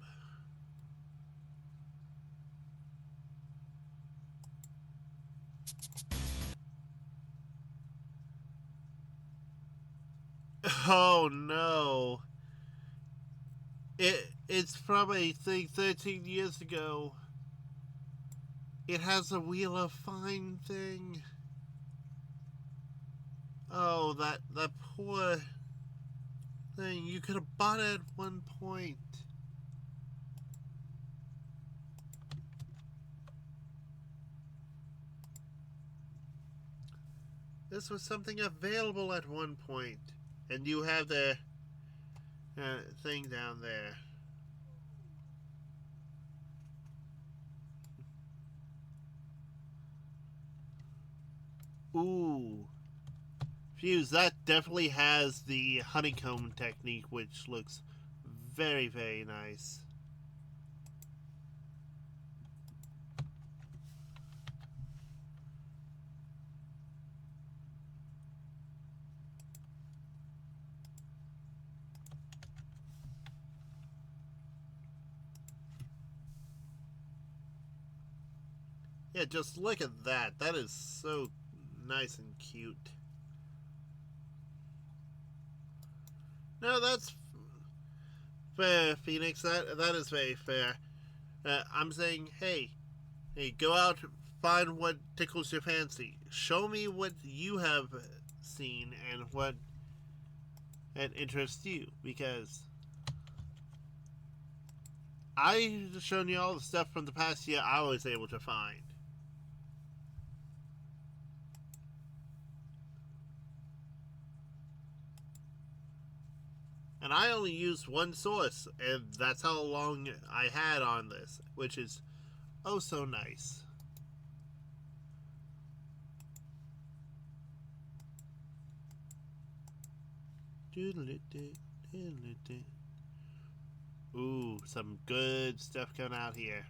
Oh no. It's from a thing 13 years ago. It has a Wheel of Fine thing. Oh, that poor thing. You could have bought it at one point. This was something available at one point. And you have the thing down there. Ooh. Fuse, that definitely has the honeycomb technique, which looks very, very nice. Yeah, just look at that. That is so nice and cute. No, that's fair, Phoenix. That is very fair. I'm saying, hey, go out, find what tickles your fancy. Show me what you have seen and what interests you, because I've shown you all the stuff from the past year I was able to find. And I only used one source, and that's how long I had on this, which is oh so nice. Ooh, some good stuff coming out here.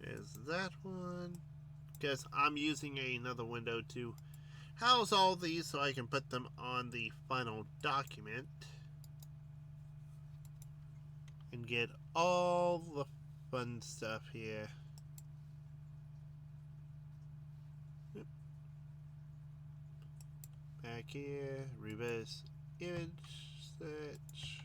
Is that one? Guess I'm using another window to house all these so I can put them on the final document and get all the fun stuff here. Yep. Back here, reverse image search.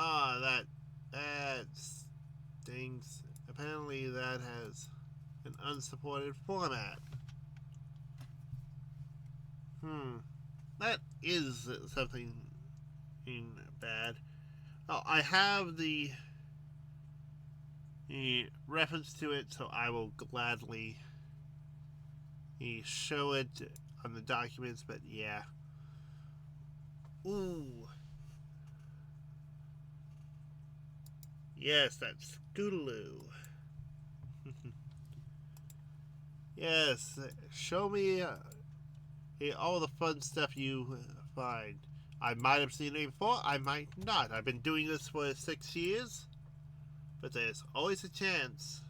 Ah, that stinks. Apparently, that has an unsupported format. That is something bad. Oh, I have the reference to it, so I will gladly show it on the documents. But yeah, ooh, yes, that's Scootaloo. Yes, show me all the fun stuff you find. I might have seen it before, I might not. I've been doing this for 6 years, but there's always a chance.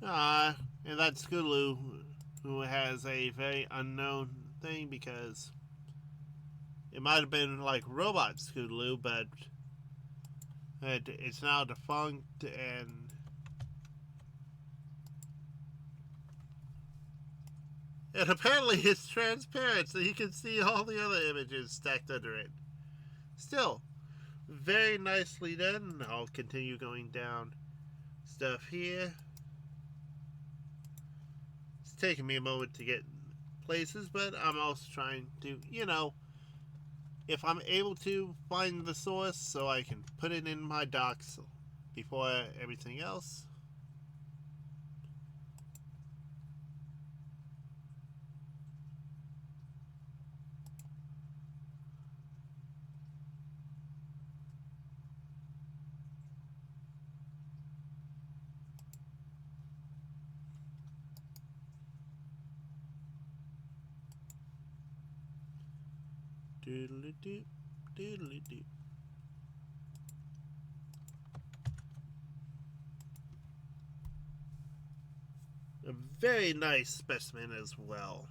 And that's Scootaloo, who has a very unknown thing because it might have been like robot Scootaloo, but it's now defunct and apparently it's transparent, so you can see all the other images stacked under it. Still, very nicely done. I'll continue going down stuff here. It's taking me a moment to get places, but I'm also trying to, if I'm able to find the source so I can put it in my docs before everything else. Doodly doop, doodly doop. A very nice specimen as well.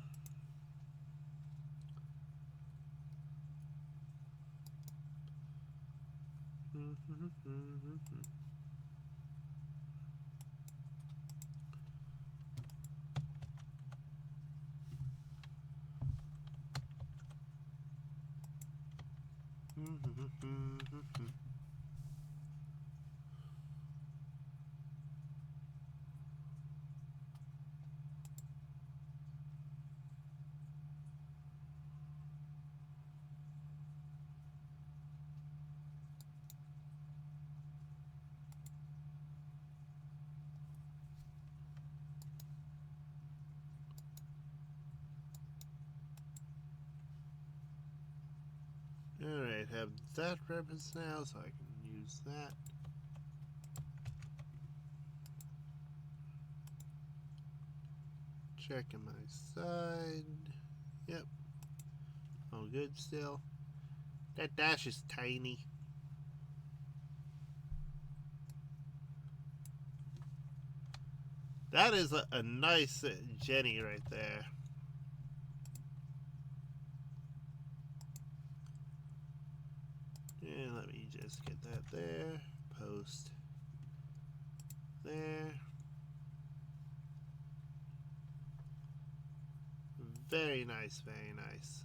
Alright, have that reference now so I can use that. Checking my side. Yep. All good still. That dash is tiny. That is a nice Jenny right there. And let me just get that there. Post there. Very nice, very nice.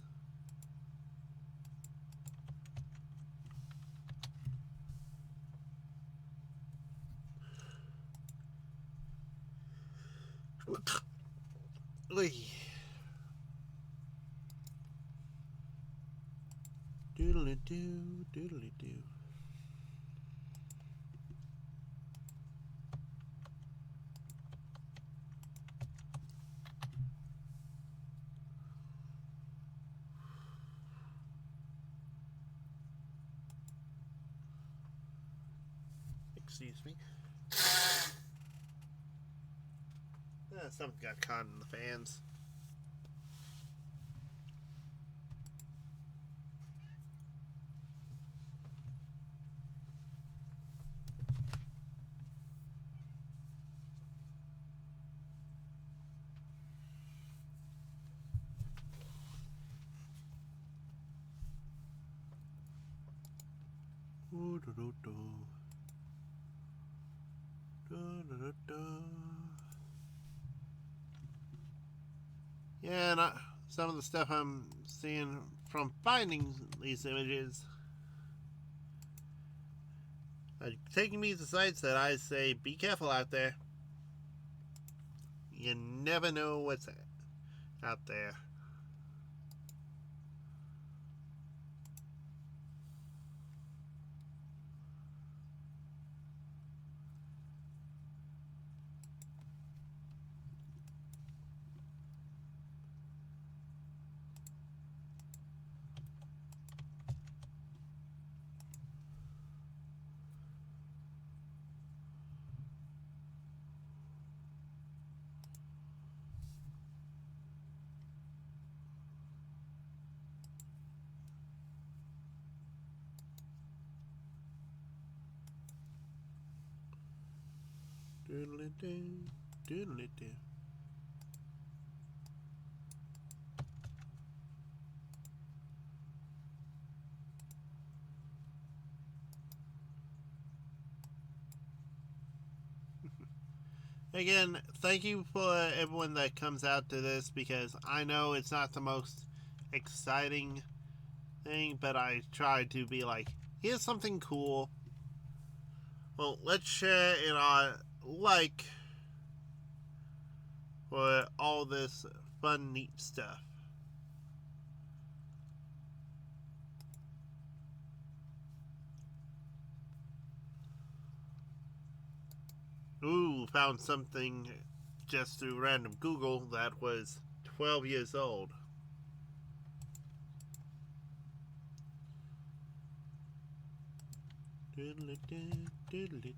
Oy. Doodly doo, doodly doo. Excuse me. Something got caught in the fans. Ooh, do, do, do. Do, do, do, do. Yeah, and some of the stuff I'm seeing from finding these images are taking me to sites that I say, be careful out there. You never know what's out there. Doodly doo. Doodle-doo. Again, thank you for everyone that comes out to this, because I know it's not the most exciting thing, but I try to be like, here's something cool. Well, let's share in our like for all this fun, neat stuff. Ooh, found something just through random Google that was 12 years old. Diddly-doo, diddly-doo,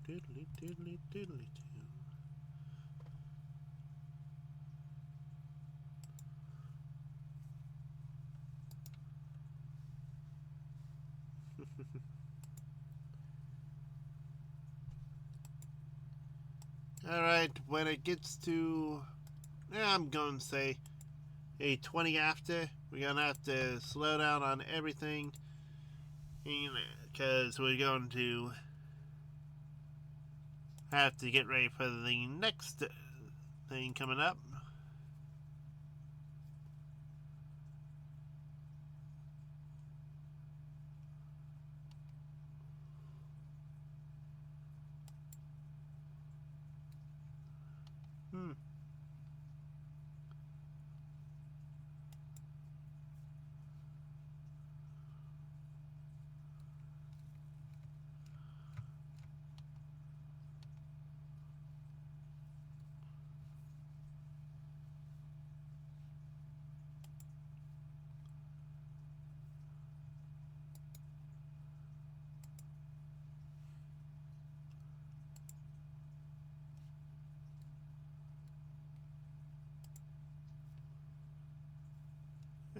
diddly-diddly, diddly-doo. Alright, when it gets to, I'm going to say a 20 after, we're going to have to slow down on everything, because we're going to have to get ready for the next thing coming up.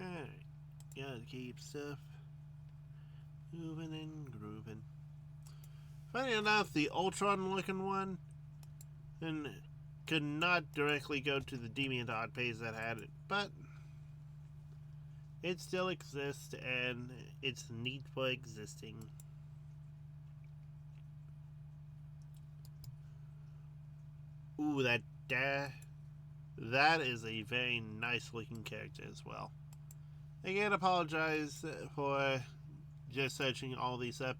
Alright, gotta keep stuff moving and grooving. Funny enough, the Ultron looking one and could not directly go to the DeviantArt page that had it, but it still exists and it's neat for existing. Ooh, that is a very nice looking character as well. Again, apologize for just searching all these up.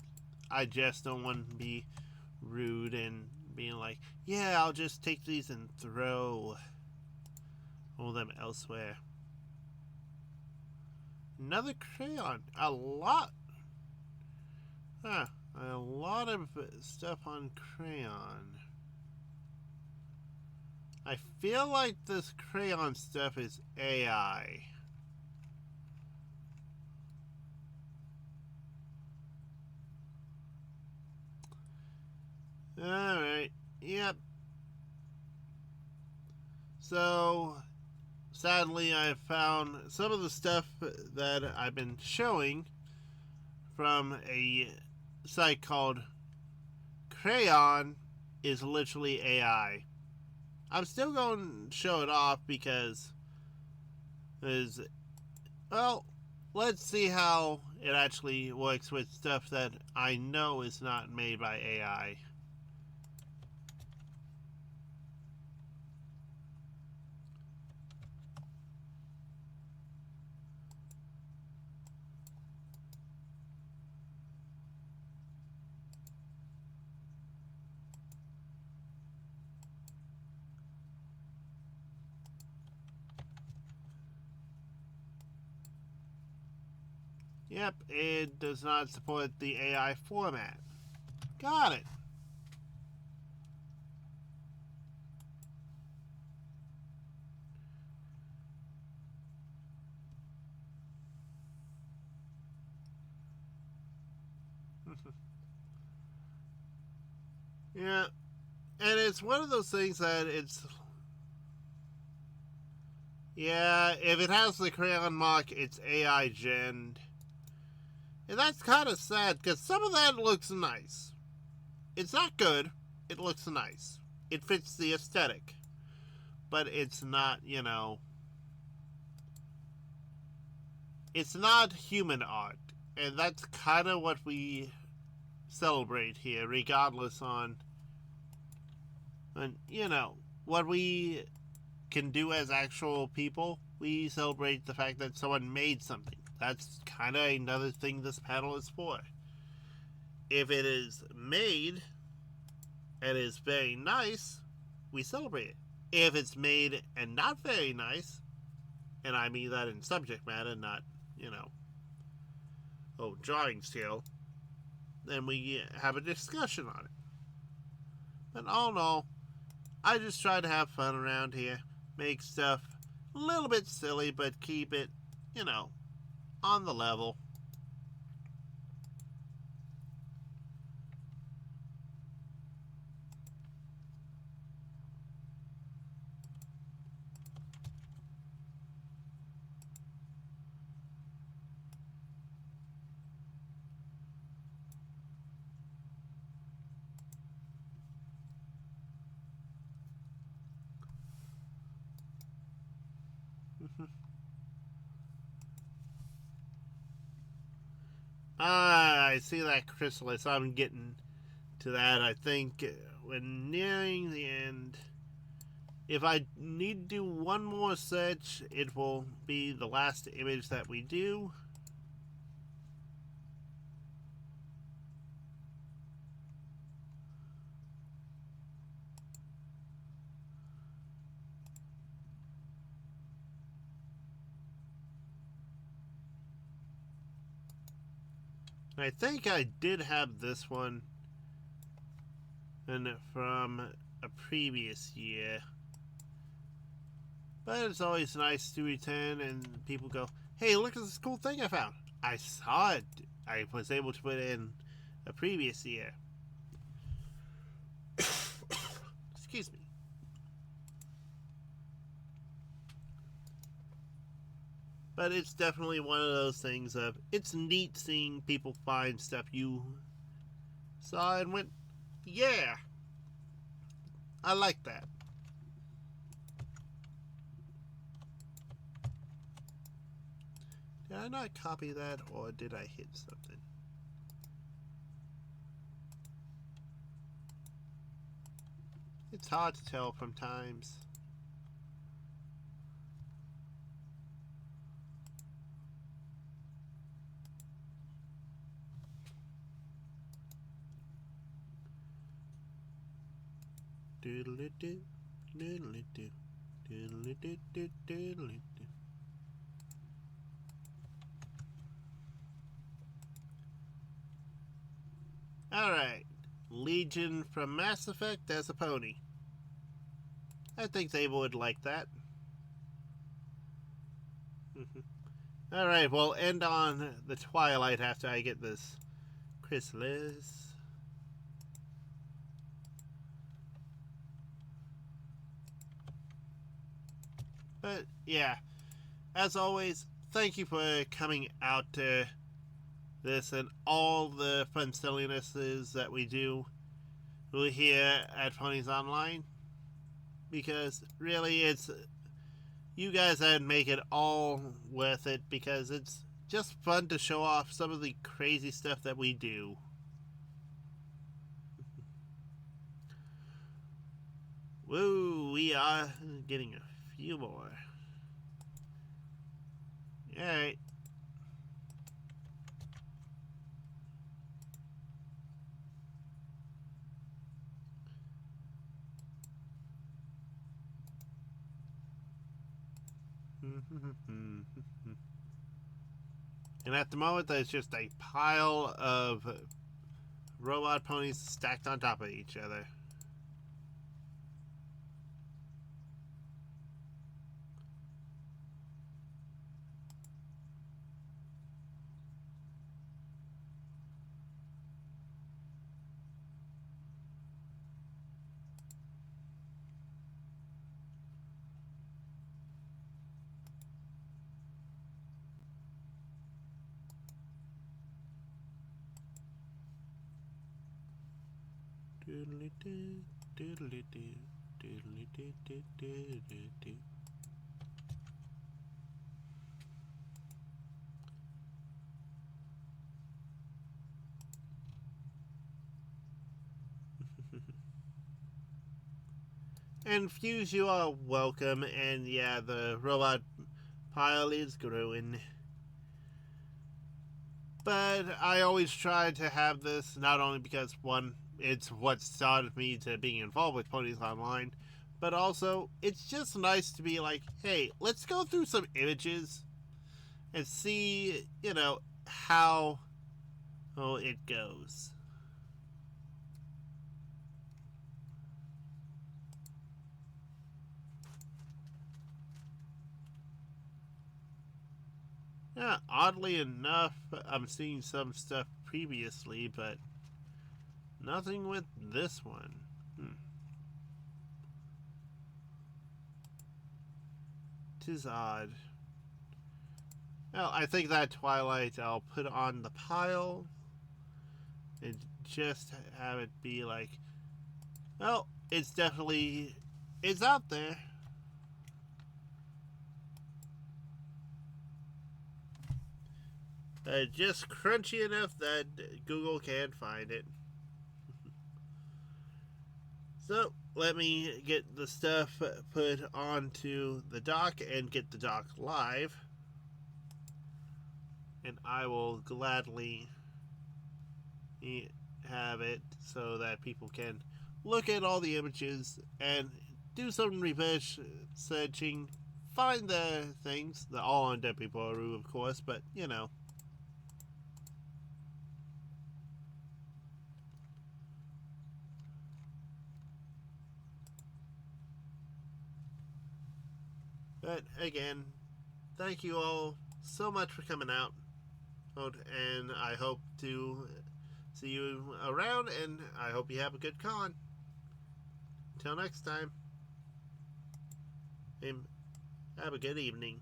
I just don't want to be rude and being like, yeah, I'll just take these and throw all them elsewhere. Another crayon. A lot of stuff on crayon. I feel like this crayon stuff is AI. Alright, yep. So, sadly, I found some of the stuff that I've been showing from a site called Crayon is literally AI. I'm still going to show it off because, well, let's see how it actually works with stuff that I know is not made by AI. Yep, it does not support the AI format. Got it. Yeah, and it's one of those things that it's... Yeah, if it has the crayon mark, it's AI gen. And that's kind of sad, because some of that looks nice. It's not good, it looks nice. it fits the aesthetic, but it's not, you know, it's not human art. And that's kind of what we celebrate here, regardless on you know, what we can do as actual people. We celebrate the fact that someone made something. That's kind of another thing this panel is for. If it is made and is very nice, we celebrate it. If it's made and not very nice, and I mean that in subject matter, not, you know, drawing skill, then we have a discussion on it. But all in all, I just try to have fun around here, make stuff a little bit silly, but keep it, you know, on the level. I see that chrysalis. I'm getting to that. I think when nearing the end, if I need to do one more search, it will be the last image that we do. I think I did have this one and from a previous year. But it's always nice to return and people go, hey, look at this cool thing I found. I saw it. I was able to put it in a previous year. Excuse me. But it's definitely one of those things of, it's neat seeing people find stuff you saw and went, yeah, I like that. Did I not copy that, or did I hit something? It's hard to tell from times. Doodle-doo, doodle-doo, doodle-doo, doodle-doo. Alright. Legion from Mass Effect as a pony. I think they would like that. Alright, we'll end on the Twilight after I get this chrysalis. But yeah, as always, thank you for coming out to this and all the fun sillinesses that we do here at Ponies Online. Because really, it's you guys that make it all worth it, because it's just fun to show off some of the crazy stuff that we do. Woo, we are getting a few more. Alright. And at the moment, there's just a pile of robot ponies stacked on top of each other. And Fuse, you are welcome. And yeah, the robot pile is growing. But I always try to have this not only because, one, it's what started me to being involved with Ponies Online, but also it's just nice to be like, hey, let's go through some images and see, how it goes. Yeah, oddly enough, I'm seeing some stuff previously, but nothing with this one. Tis odd. Well, I think that Twilight I'll put on the pile and just have it be like, well, it's out there. Just crunchy enough that Google can find it. So let me get the stuff put onto the dock and get the dock live. And I will gladly have it so that people can look at all the images and do some reverse searching, find the things, the all on Deppy Boru, of course, but you know. But again, thank you all so much for coming out, and I hope to see you around, and I hope you have a good con. Until next time, have a good evening.